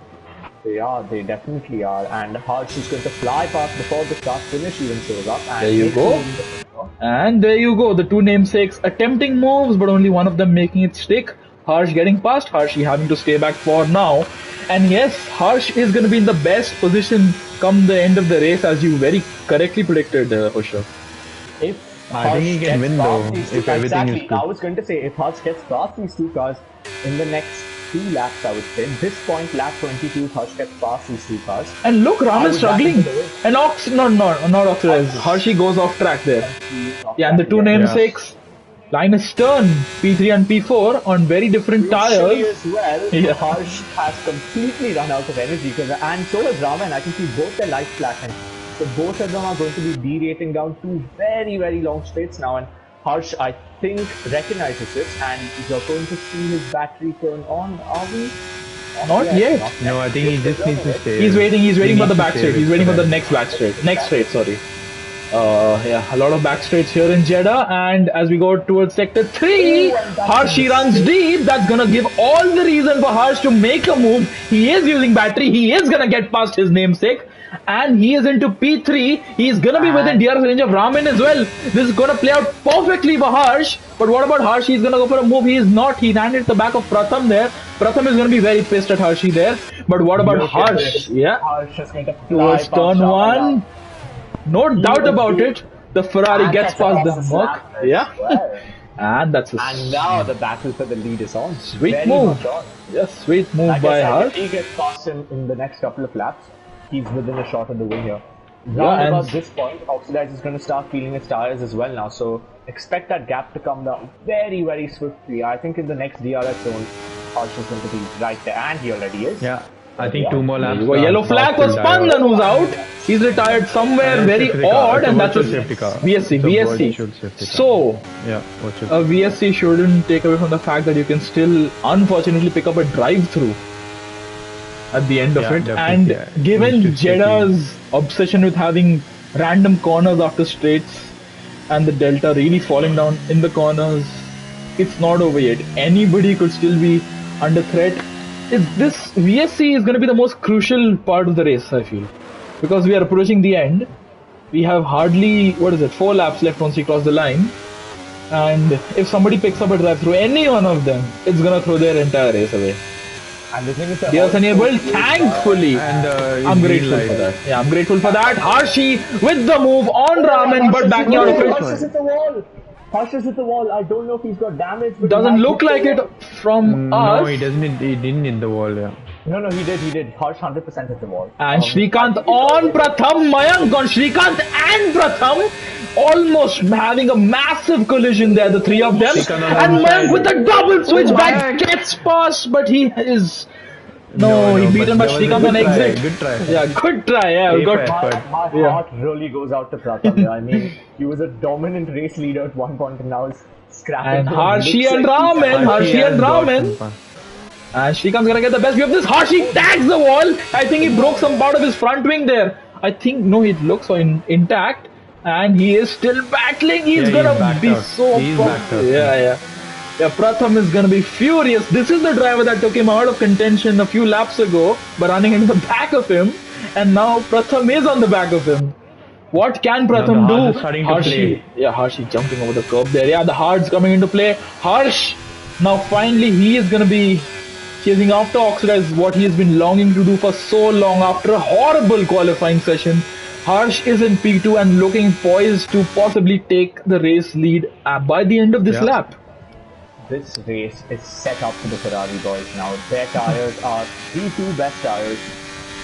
They definitely are. And Harsh is going to fly past before the start finish even shows up. And there you go. And there you go. The two namesakes attempting moves, but only one of them making it stick. Harsh getting past Harshi, having to stay back for now. And yes, Harsh is going to be in the best position come the end of the race, as you very correctly predicted, Husha. I think he can win though, if everything is good. I was going to say, if Harsh gets past these two cars in the next 2 laps, I would say. At this point, lap 22, Harsh gets past these 2 cars. And look, Raman struggling. And not Oxidize. Harshi goes off track there. Yeah, and the two namesakes. Linus Stern, P3 and P4 on very different tires. As well, Harsh has completely run out of energy, and so has Raman. I can see both their lights flashing. So both of them are going to be derating down 2 very long straights now, and Harsh, I think, recognizes this, and you're going to see his battery turn on. Are we? Not yet. No, I think he just needs to stay. He's waiting for the back straight. He's waiting for the next back straight. Next straight, sorry. Yeah, a lot of back straights here in Jeddah, and as we go towards sector 3, Harshi runs deep. That's gonna give all the reason for Harsh to make a move. He is using battery. He is gonna get past his namesake. And he is into P3. He's gonna be within DRS range of Raman as well. This is gonna play out perfectly for Harsh. But what about Harsh? He's gonna go for a move. He is not. He landed at the back of Pratham there. Pratham is gonna be very pissed at Harshi there. But what about Harsh? Yeah. Harsh is going to towards turn 1. No doubt about it. The Ferrari gets past the Merc. Yeah. And that's and now the battle for the lead is on. Sweet move. Yes, sweet move like by Harsh. Harsh. If he gets past him in the next couple of laps, he's within a shot of the win here. Yeah, about this point, Oxidize is going to start feeling his tires as well now, so expect that gap to come down very swiftly. I think in the next DRS zone, Harsh is going to be right there, and he already is. Yeah, I think 2 more laps. Yellow flag was Spandan who's out. He's retired somewhere very odd, and that's a VSC. So, a VSC shouldn't take away from the fact that you can still, unfortunately, pick up a drive-through at the end of it. And given Jeddah's obsession with having random corners after straights and the delta really falling down in the corners, it's not over yet. Anybody could still be under threat. This VSC is going to be the most crucial part of the race, I feel, because we are approaching the end. We have hardly 4 laps left once we cross the line, and if somebody picks up a drive through any one of them, it's going to throw their entire race away. And the thing is that DRS enabled, thankfully. And I'm grateful for that. Yeah, I'm grateful for that. Harshi with the move on Raman, but backing out of it. Harsh is hit the wall. I don't know if he's got damage. But doesn't look like it from us. No, he doesn't. He didn't hit the wall. Yeah. No, he did. Harsh 100% hit the wall. And Srikanth on Pratham. Mayank on Srikanth and Pratham. Almost having a massive collision there, the 3 of them. And Mayank with a double switchback gets past, but he is... No, he beaten by Srikanth on exit. Good try. Yeah, good try. Yeah, my heart really goes out to Pratham. I mean, he was a dominant race leader at one point, and now he's scrapping. And Harshi and Raman. And Srikanth's gonna get the best view of this. Harshi tags the wall. I think he broke some part of his front wing there. I think, no, it looks so intact. And he is still battling. He's gonna be so... He's backed out. Yeah. Yeah, Pratham is gonna be furious. This is the driver that took him out of contention a few laps ago by running into the back of him, and now Pratham is on the back of him. What can Pratham the do? Harsh is starting to play. Yeah, Harshi jumping over the curb there. Yeah, the Hard's coming into play. Harsh, now finally he is gonna be chasing after Oxidize, what he has been longing to do for so long after a horrible qualifying session. Harsh is in P2 and looking poised to possibly take the race lead by the end of this lap. This race is set up for the Ferrari boys now. Their tires are the two best tires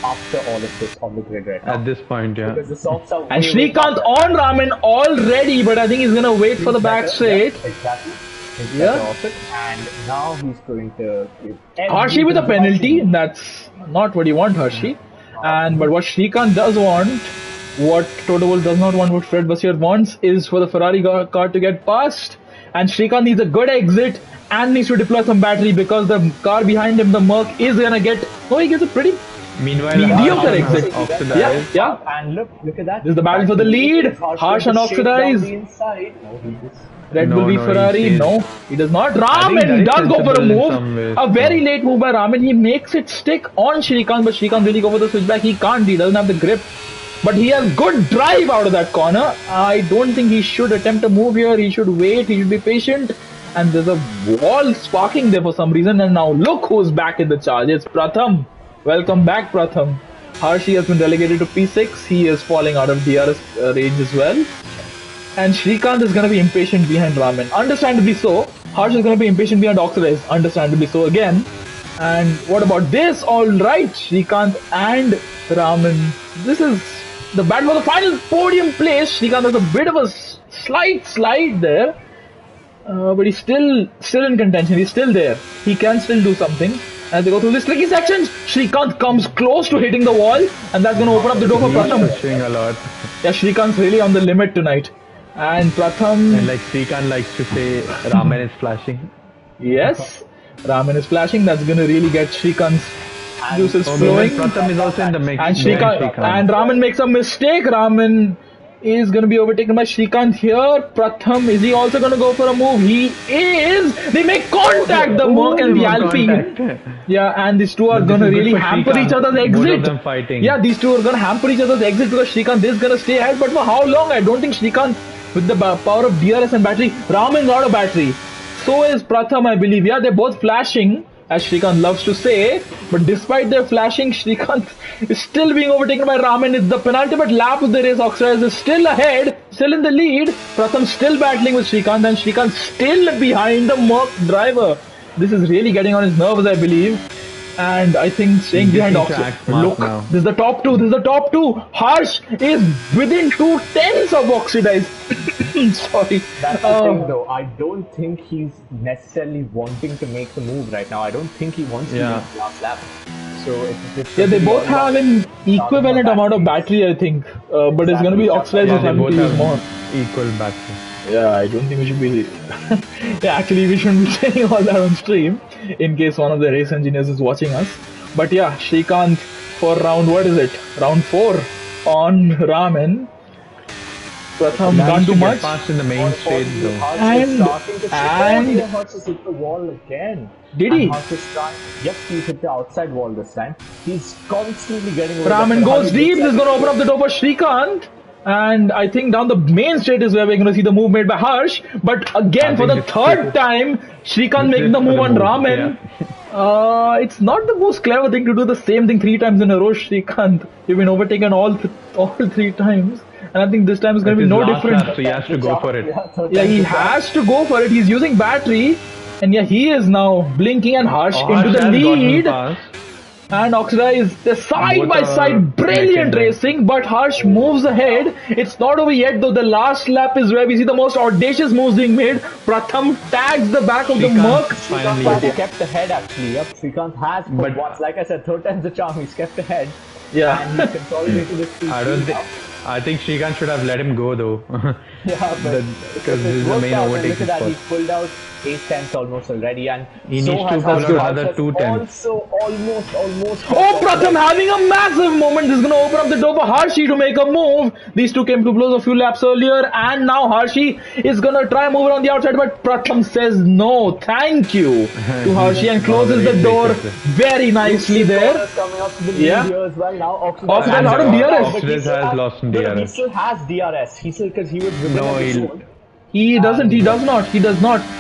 after all of this on the grid right now. At this point, yeah. Because the softs are And Srikanth on Raman already, but I think he's gonna wait for the back straight. Yeah, exactly. Yeah. Of it. And now he's going to give Harshi with a penalty. That's not what you want, Harshi. But what Srikanth does want, what Toto Wolff does not want, what Fred Vasseur wants, is for the Ferrari car to get past. And Srikanth needs a good exit and needs to deploy some battery because the car behind him, the Merc, is gonna get. Oh, he gets a pretty Meanwhile, mediocre exit. Oxidize. Yeah. And look at that. This is the battle for the lead. Harsh and Oxidize. Red Bull v Ferrari. No, he does not. Raman does go for a move. A very late move by Raman. He makes it stick on Srikanth, but Srikanth really go for the switchback. He can't. He doesn't have the grip. But he has good drive out of that corner. I don't think he should attempt a move here. He should wait. He should be patient. And there's a wall sparking there for some reason. And now look who's back in the charge. It's Pratham. Welcome back, Pratham. Harshi has been relegated to P6. He is falling out of DRS range as well. And Srikanth is going to be impatient behind Raman. Understandably so. Harsh is going to be impatient behind Oxidize. Understandably so again. And what about this? Alright, Srikanth and Raman. This is the battle for the final podium place. Srikanth has a bit of a slight slide there. But he's still in contention. He's still there. He can still do something. As they go through this tricky section, Srikanth comes close to hitting the wall. And that's going to open up the door for Pratham. Pushing a lot. Yeah, Srikanth's really on the limit tonight. And Pratham... And like Srikanth likes to say, Raman is flashing. Yes, Raman is flashing. That's going to really get Srikanth's juices flowing. Pratham is also in the mix. And Raman makes a mistake. Raman is going to be overtaken by Srikanth here. Pratham, is he also going to go for a move? He is! They make contact, the Merc and the Alpine. Yeah, and these two are going to really hamper each other's exit. Both of them fighting. Yeah, these two are going to hamper each other's exit because Srikanth is going to stay ahead. But for how long? I don't think Srikanth, with the power of DRS and battery, Raman's out of battery. So is Pratham, I believe. Yeah, they're both flashing, as Srikanth loves to say. But despite their flashing, Srikanth is still being overtaken by Raman. It's the penultimate lap of the race. Oxidize is still ahead, still in the lead. Pratham still battling with Srikanth, and Srikanth still behind the Merc driver. This is really getting on his nerves, I believe. And I think staying behind Oxidize. Look, this is the top two. This is the top two. Harsh is within 2/10 of Oxidize. Sorry. That's the thing though. I don't think he's necessarily wanting to make the move right now. I don't think he wants to make the last lap. So it's they both have an equivalent amount of battery, I think. But it's going to be Oxidize who's having to use more. Equal battery. Yeah, I don't think we should be... yeah, actually we shouldn't be saying all that on stream in case one of the race engineers is watching us. But yeah, Srikanth for round, what is it? Round 4 on Raman. Pratham can't do much. Fast in the main straight though. And Harsh hit the wall again. Did he? Yep, he hit the outside wall this time. He's constantly getting over. Raman goes deep. This is going to open up the door for Srikanth. And I think down the main straight is where we're going to see the move made by Harsh. But again, for the third time, Srikanth making the move on Raman. Yeah. It's not the most clever thing to do the same thing 3 times in a row, Srikanth. You've been overtaken all 3 times. And I think this time is going to be no different. So he has to go for it. Yeah, he has to go for it. He's using battery. And yeah, he is now blinking and Harsh into the lead. And Oxidize, they're side by side, brilliant racing, but Harsh moves ahead. It's not over yet though. The last lap is where we see the most audacious moves being made. Pratham tags the back of the Merc. Srikanth has kept ahead actually. Yep, Srikanth has, but once, like I said, 3rd time's the charm. He's kept ahead. Yeah. And he consolidated his speed. I think Srikanth should have let him go though. Yeah, but Because this is the main overtaking look at that, spot. he pulled out 8 tenths almost already, and He so needs to has pull Harshit. out another 2 tenths. Also, almost. Oh, Pratham having a massive moment. This is going to open up the door for Harshi to make a move. These two came to blows a few laps earlier, and now Harshi is going to try and move around the outside, but Pratham says no, thank you to Harshi and closes the door very nicely there. Coming up to the Yeah. lead here as well now. Oxidized out of DRS. Oxidized has lost in No, he DRS. still has DRS. He still, because he was within No, of the he'll- zone. He doesn't, he does not.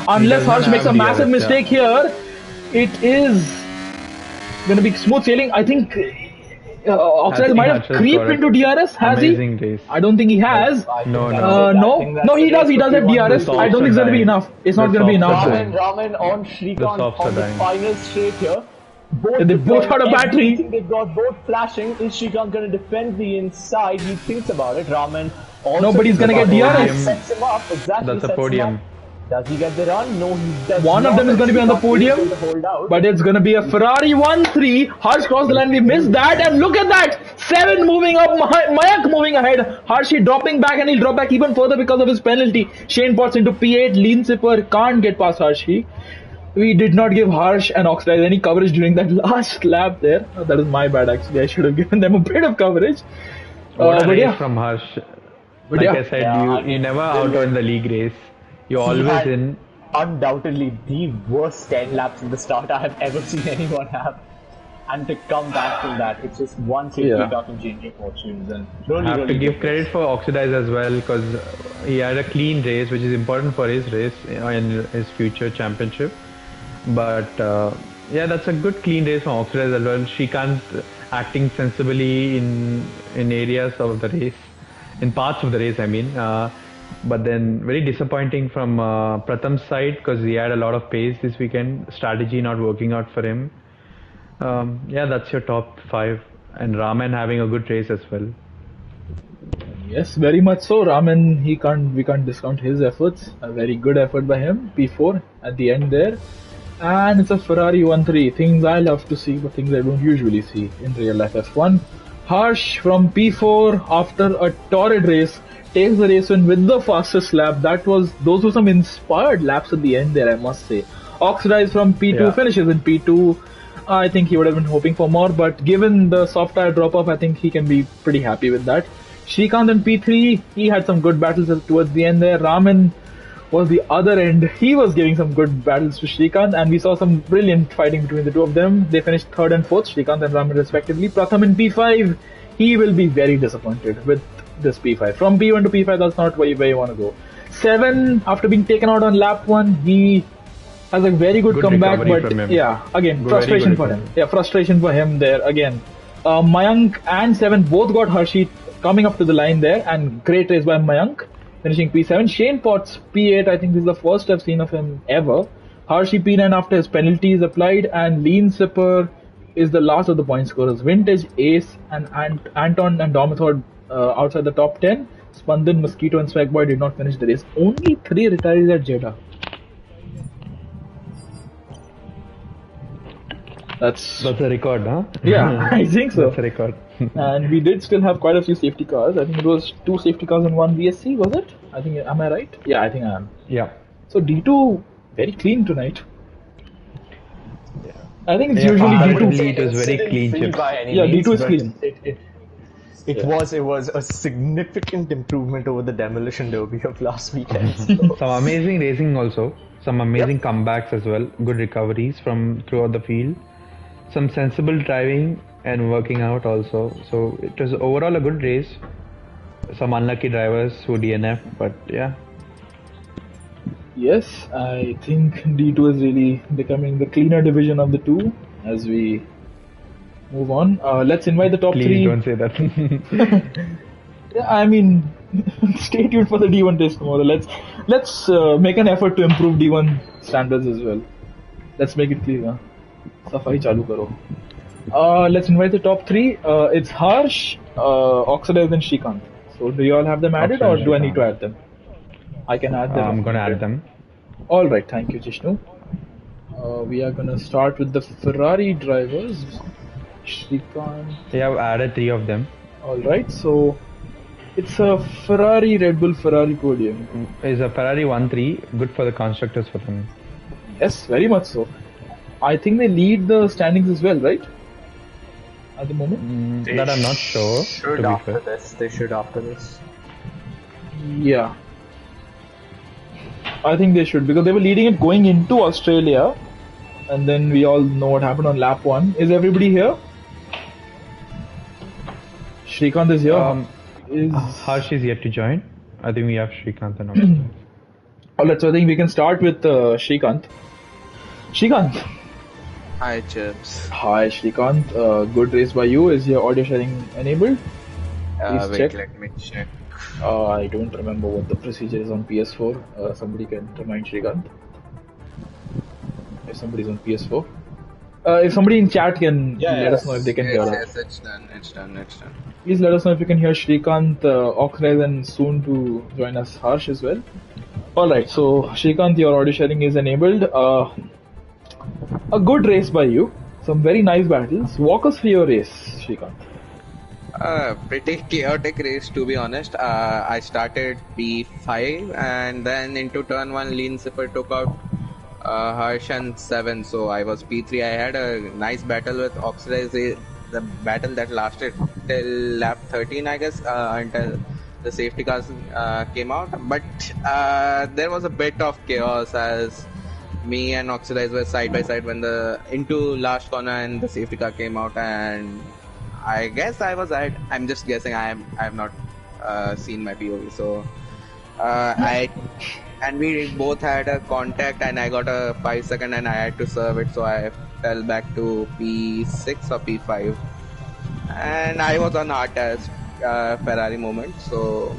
Unless does not Harsh makes a have massive DRS, mistake here, it is going to be smooth sailing. I think Oxide think might have Harsh has creeped got into DRS, has Amazing he? race. I don't think he has. No, No, he does have DRS. I don't think it's going to be enough. It's not going to be enough. Raman on Srikanth softs are on the dying. final straight here. They both got a battery. Everything they've got both flashing. Is Srikanth going to defend the inside? He thinks about it. Raman also Nobody's gonna get DRS. Sets him up. Exactly. That's a sets him podium. up. Does he get the run? No, he does One of not. them is going to be on the podium, He's going to hold out. but it's going to be a Ferrari 1-3. Harsh crossed the line. We missed that. And look at that. 7 moving up. Mayank moving ahead. Harshi dropping back, and he'll drop back even further because of his penalty. Shane Potts into P8. Lean Zipper can't get past Harshi. We did not give Harsh and Oxidize any coverage during that last lap there. That is my bad, actually. I should have given them a bit of coverage. What a But race yeah. from Harsh. But Like yeah. I said, you never outwin the league race. You're He always had in. undoubtedly the worst 10 laps in the start I have ever seen anyone have. And to come back from that, it's just one safety car can change your fortunes. And really, I have really to give good. credit for Oxidize as well because he had a clean race, which is important for his race in his future championship. But yeah, that's a good clean race from Oxidize as well. Srikanth acting sensibly in areas of the race, in parts of the race, I mean. But then very disappointing from Pratham's side because he had a lot of pace this weekend. Strategy not working out for him. Yeah, that's your top 5. And Raman having a good race as well. Yes, very much so. Raman, we can't discount his efforts. A very good effort by him. P4 at the end there. And it's a Ferrari 1-3. Things I love to see, but things I don't usually see in real life F1. Harsh from P4 after a torrid race takes the race win with the fastest lap. Those were some inspired laps at the end there, I must say. Oxidize from P2 finishes in P2. I think he would have been hoping for more, but given the soft tire drop off, I think he can be pretty happy with that. Srikanth in P3, he had some good battles towards the end there. Raman was the other end. He was giving some good battles to Srikanth, and we saw some brilliant fighting between the two of them. They finished 3rd and 4th, Srikanth and Raman respectively. Pratham in P5, he will be very disappointed with this P5. From P1 to P5, that's not where you want to go. 7, after being taken out on lap 1, he has a very good comeback, but yeah, again, frustration for him. Yeah, frustration for him there again. Mayank and 7 both got Harshi coming up to the line there, and great race by Mayank, finishing P7. Shane Potts P8, I think this is the first I've seen of him ever. Harshi P9 after his penalties applied, and Lean Zipper is the last of the point scorers. Vintage, Ace, and Anton and Domithod outside the top 10. Spandan, Mosquito, and Swagboy did not finish the race. Only 3 retirees at Jeddah. That's a record, huh? Yeah, I think so. That's a record. And we did still have quite a few safety cars. I think it was 2 safety cars and 1 VSC, was it? I think, am I right? Yeah, I think I am. Yeah. So D2, very clean tonight. Yeah. I think it's usually D2. It was very clean chips. Yeah, D2 is clean. It was a significant improvement over the demolition derby of last weekend. Some amazing racing also. Some amazing comebacks as well. Good recoveries from throughout the field. Some sensible driving and working out also. So it was overall a good race. Some unlucky drivers who DNF, but yeah. Yes, I think D2 is really becoming the cleaner division of the two as we move on. Let's invite the top Please 3. Don't say that. Yeah, I mean, stay tuned for the D1 race tomorrow. Let's make an effort to improve D1 standards as well. Let's make it clear. Safai chalu karo. Let's invite the top 3. It's Harsh, Oxidize, and Srikanth. So do you all have them added, or do I need to add them? I can add them. I'm gonna add them. All right, thank you, Jishnu. We are gonna start with the Ferrari drivers. Srikanth. Yeah, I've added 3 of them. All right, so It's a Ferrari, Red Bull, Ferrari podium. Is a Ferrari 1-3 good for the constructors for them? Yes, very much so. I think they lead the standings as well, right? At the moment? That I'm not sure. Should To be after fair. this. They should after this. Yeah. I think they should because they were leading it going into Australia. And then we all know what happened on lap 1. Is everybody here? Shrikant is here. Harsh is yet to join. I think we have Shrikant and Oxlade. Alright, so I think we can start with Shrikant. Shrikant. Hi, Chips. Hi, Shrikant. Good race by you. Is your audio sharing enabled? Please Wait, check. let me check. I don't remember what the procedure is on PS4. Somebody can remind Shrikant. If somebody's on PS4. If somebody in chat can let us know if they can hear us. Yes, it's done. It's done. It's done. Please let us know if you can hear Shrikant, Oxlade, and soon to join us Harsh as well. Alright, so Shrikant, your audio sharing is enabled. A good race by you. Some very nice battles. Walk us through your race, Shrikant. Pretty chaotic race, to be honest. I started P5 and then into turn 1, Lean Zipper took out Harsh and 7. So I was P3. I had a nice battle with Oxlade. The battle that lasted till lap 13, I guess, until the safety cars came out. But there was a bit of chaos as me and Oxidize were side by side when the into last corner and the safety car came out, and I guess I was ahead. I'm just guessing. I have not seen my POV, so we both had a contact, and I got a 5-second, and I had to serve it, so I fell back to P6 or P5, and I was on Arta's Ferrari moment. So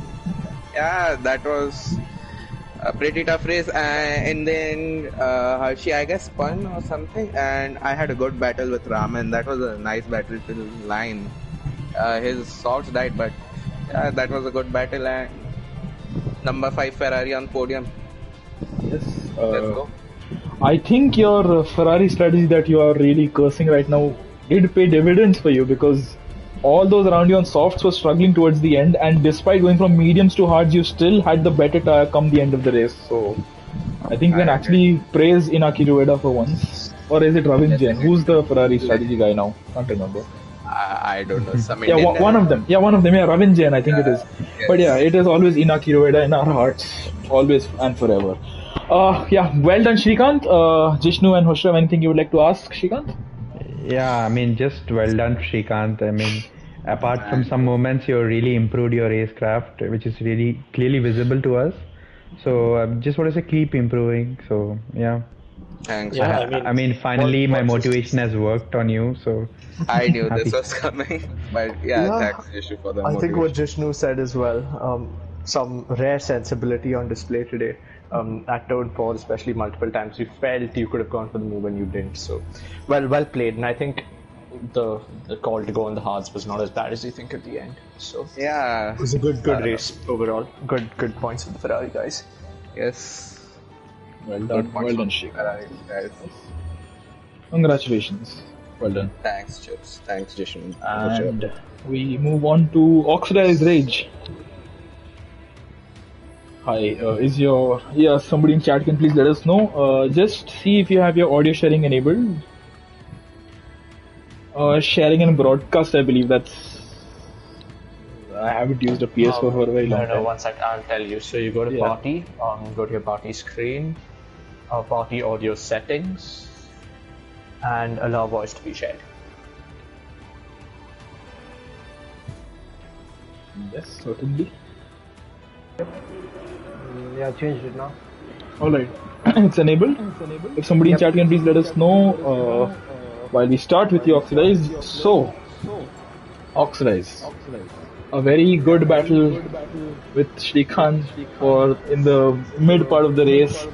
yeah, that was a pretty tough race, and then Hershey, I guess, spun or something, and I had a good battle with Raman. That was a nice battle till line. His swords died, but yeah, that was a good battle, and number 5 Ferrari on podium. Yes. Let's go. I think your Ferrari strategy that you are really cursing right now did pay dividends for you because all those around you on softs were struggling towards the end, and despite going from mediums to hards, you still had the better tire come the end of the race. So I think you can actually praise Inaki Rueda for once. Or is it Ravin Jain? Who's the Ferrari strategy guy now? Can't remember. I don't know. Some Yeah, Indian one of them. Yeah, one of them. Yeah, Ravin Jain, I think it is. Yes. But yeah, it is always Inaki Rueda in our hearts. Always and forever. Yeah, well done, Shrikant. Jishnu and Hushrav, anything you would like to ask, Shrikant? Yeah, I mean, just well done, Shrikant. I mean, apart from some moments, you really improved your racecraft, which is really clearly visible to us. So, just want to say, keep improving. So, yeah. Thanks. Yeah, I mean, finally, my motivation has worked on you. So, I knew happy. this was coming, but yeah, thanks Jishu for the I think what motivation. Jishnu said as well, some rare sensibility on display today. At turn 4, especially multiple times, you felt you could have gone for the move and you didn't. So, well played. And I think the call to go on the hards was not as bad as you think at the end. So Yeah. it was a good race overall. Good points for the Ferrari guys. Yes. Well done, Shrikant. Ferrari guys. Congratulations. Well done. Thanks, Chips. Thanks, Jishu. And we move on to Oxidized Rage. Hi, is your somebody in chat can please let us know. Just see if you have your audio sharing enabled. Sharing and broadcast, I believe I haven't used a PS4 for a very long time. No, one sec, I'll tell you. So you go to party, go to your party screen, party audio settings, and allow voice to be shared. Yes, certainly. Yeah, I changed it now. Alright, it's enabled. If somebody in chat can please let us know while we start with the Oxidized. So, Oxidized. A very good battle with Shrikant for in the mid part of the race,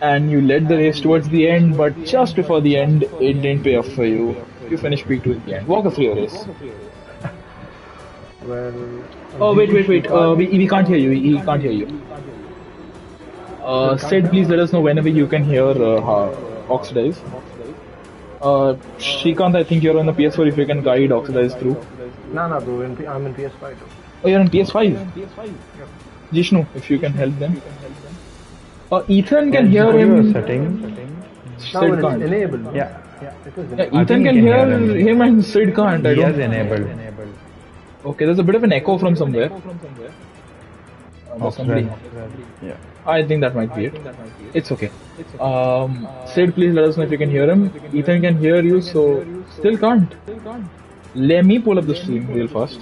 and you led the race towards the end, but just before the end, it didn't pay off for you. You finished P2 at the end. Walk us through your race. Well. Oh, wait. We can't hear you. We can't hear you. Sid, please let us know whenever you can hear Oxidize. Shrikant, I think you're on the PS4 if you can guide Oxidize through. No, bro. I'm in PS5 too. Oh, you're on PS5. Yep. Jishnu, if you can help them. Ethan Yeah, can just hear go to your him. settings. Now Sid when it's can't. enabled, no? Yeah, It was Yeah, enabled. I Ethan think can you can hear hear him. him and Sid can't. I He has don't. enabled. Okay, there's a bit of an echo from somewhere. There's somebody. Oxidized. Yeah. I think that might be it. It's okay. Sid, please let us know if you can hear him. Ethan can hear you, so still can't. Let me pull up the stream real fast.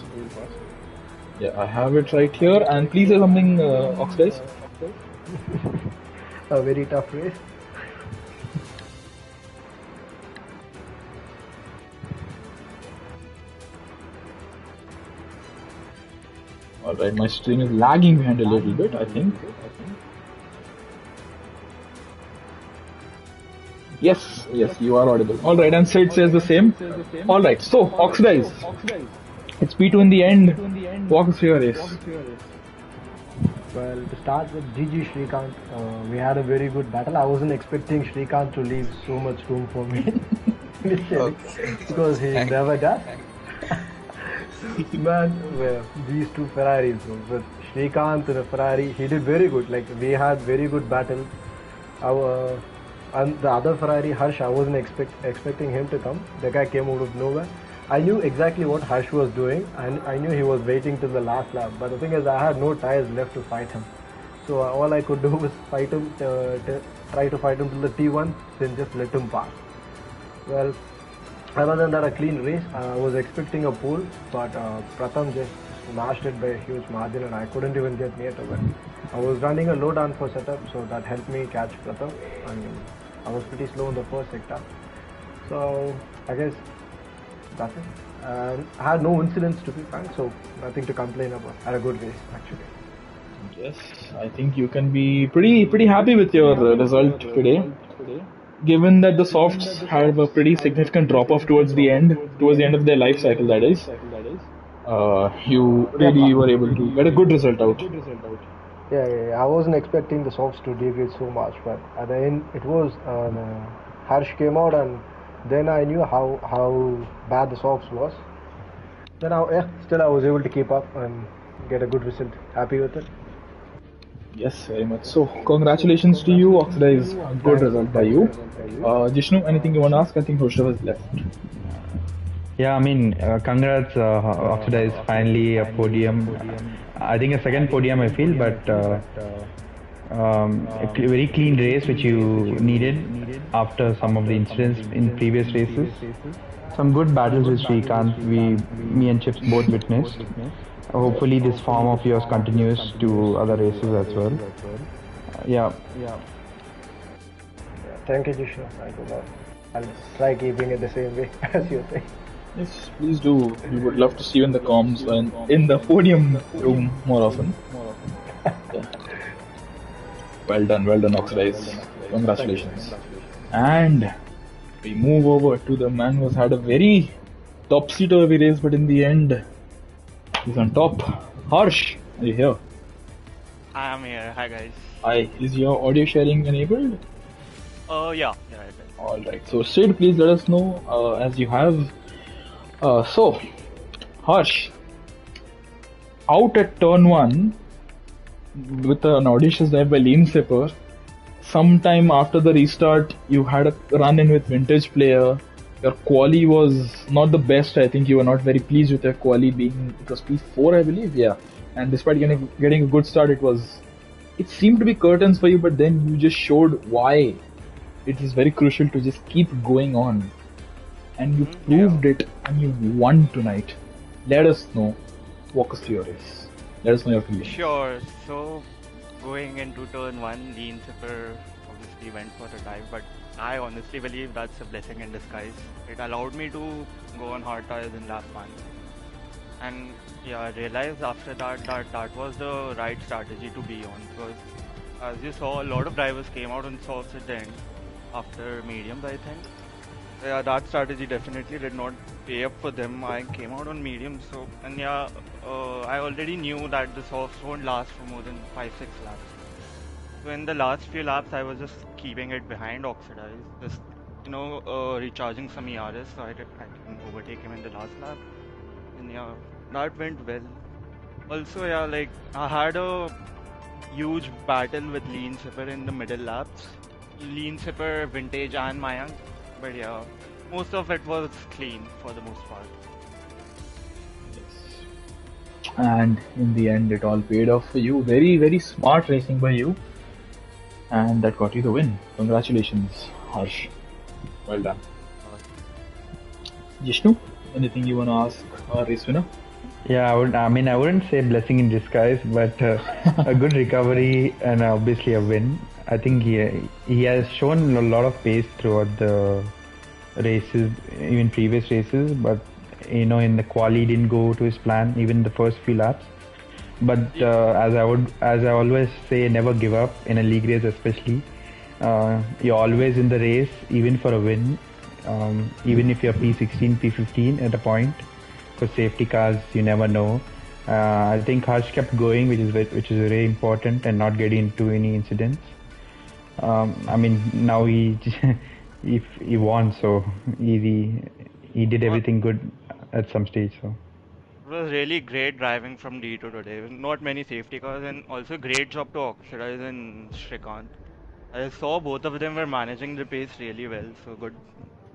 Yeah, I have it right here. And please say something, Oxidize. A very tough race. Alright, my stream is lagging behind a little bit, I think. Yes, you are audible. Alright, and Sid says the same. Alright, so, Oxidize. It's P2 in the end. Walk us through your race. Well, to start with GG Shrikant, we had a very good battle. I wasn't expecting Shrikant to leave so much room for me initially because he never does. Man, well, these two Ferraris, with Shrikant and a Ferrari, he did very good. Like we had very good battle. Our and the other Ferrari, Harsh, I wasn't expecting him to come. The guy came out of nowhere. I knew exactly what Harsh was doing, and I knew he was waiting till the last lap. But the thing is, I had no tires left to fight him. So all I could do was fight him, try to fight him till the T1, then just let him pass. Well, other than that, a clean race. I was expecting a pole, but Pratham just smashed it by a huge margin, and I couldn't even get near to it. I was running a low down for setup, so that helped me catch Pratham. I mean, I was pretty slow in the first sector, so I guess that's it. I had no incidents to be frank, so nothing to complain about. Had a good race actually. Yes, I think you can be pretty happy with your result today. Given that the softs had a pretty significant drop off towards the end of their life cycle, that is, you really were able to get a good result out. Yeah. I wasn't expecting the softs to deviate so much, but at the end, it was Harsh came out, and then I knew how bad the softs was. Then still I was able to keep up and get a good result. Happy with it. Yes, very much so. Congratulations to you, Oxidize. A good result by you. Jishnu, anything you want to ask? I think Hoshav has left. Yeah, I mean, congrats, Oxidized, finally a podium. I think a second podium, I feel, but very clean race which you needed after some of the incidents in previous races. Some good battles with Srikanth, me and Chips both witnessed. Hopefully this form of yours continues to other races as well. Yeah. Thank you, Jishnu. Thank you, Lord. I'll try keeping it the same way as you say. Yes, please do. We would love to see you in the comms and in the podium room more often. Yeah. Well done, Oxidize. Congratulations. And we move over to the man who's had a very topsy-turvy race, but in the end, he's on top. Harsh, are you here? I am here. Hi guys. Hi, is your audio sharing enabled? Yeah, it is. Alright, so Sid, please let us know as you have. So, Harsh, out at turn 1 with an audacious dive by Lane Slipper, sometime after the restart, you had a run in with Vintage Player. Your quali was not the best. I think you were not very pleased with your quali being, it was P4, I believe, yeah. And despite getting a good start, it seemed to be curtains for you, but then you just showed why it is very crucial to just keep going on. And you proved it, and you won tonight. Let us know. Walk us through your race. Let us know your feelings. Sure. So, going into turn 1, Lean Zipper obviously went for a dive, but I honestly believe that's a blessing in disguise. It allowed me to go on hard tires in lap 1. And yeah, I realized after that was the right strategy to be on, because as you saw, a lot of drivers came out on softs at the end after mediums, I think. Yeah, that strategy definitely did not pay up for them. I came out on medium, so and yeah, I already knew that the softs won't last for more than 5-6 laps. So in the last few laps, I was just keeping it behind Oxidize, just recharging some ERS so I can overtake him in the last lap. And yeah, that went well. Also, yeah, like I had a huge battle with Lean Sipper in the middle laps. Lean Sipper, Vintage, and Mayank. But yeah, most of it was clean for the most part. And in the end, it all paid off for you. Very, very smart racing by you. And that got you the win. Congratulations, Harsh. Well done. Jishnu, anything you want to ask our race winner? Yeah, I wouldn't say blessing in disguise, but a good recovery and obviously a win. I think he has shown a lot of pace throughout the races, even previous races. But in the quali, he didn't go to his plan, even the first few laps. But as I always say, never give up in a league race, especially. You're always in the race, even for a win. Even if you're P16, P15 at a point, for safety cars, you never know. I think Harsh kept going, which is very important, and not getting into any incidents. Now he won, so he did everything good at some stage. So It was really great driving from D2 today. Not many safety cars, and also great job to Oxidize and Shrikant. I saw both of them were managing the pace really well, so good.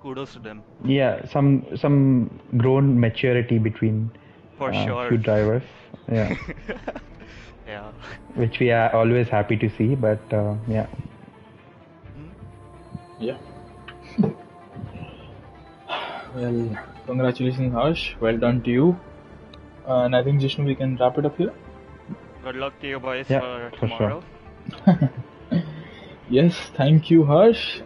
Kudos to them. yeah, some grown maturity between For few sure. drivers. Yeah. Yeah. Which we are always happy to see, but yeah. Yeah. Well, congratulations, Harsh. Well done to you. And I think, Jishnu, we can wrap it up here. Good luck to you boys Yeah, for for sure. tomorrow. Yes, thank you, Harsh.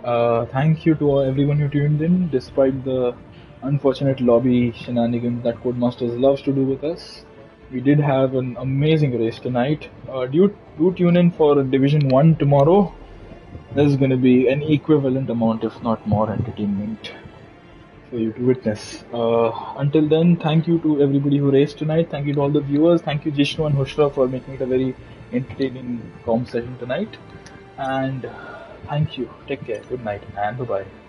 Thank you to everyone who tuned in, despite the unfortunate lobby shenanigans that Codemasters loves to do with us. We did have an amazing race tonight. Do tune in for Division 1 tomorrow. There's going to be an equivalent amount, if not more, entertainment for you to witness. Until then, thank you to everybody who raced tonight. Thank you to all the viewers. Thank you, Jishnu and Hushra, for making it a very entertaining comm session tonight. And thank you. Take care. Good night and bye bye.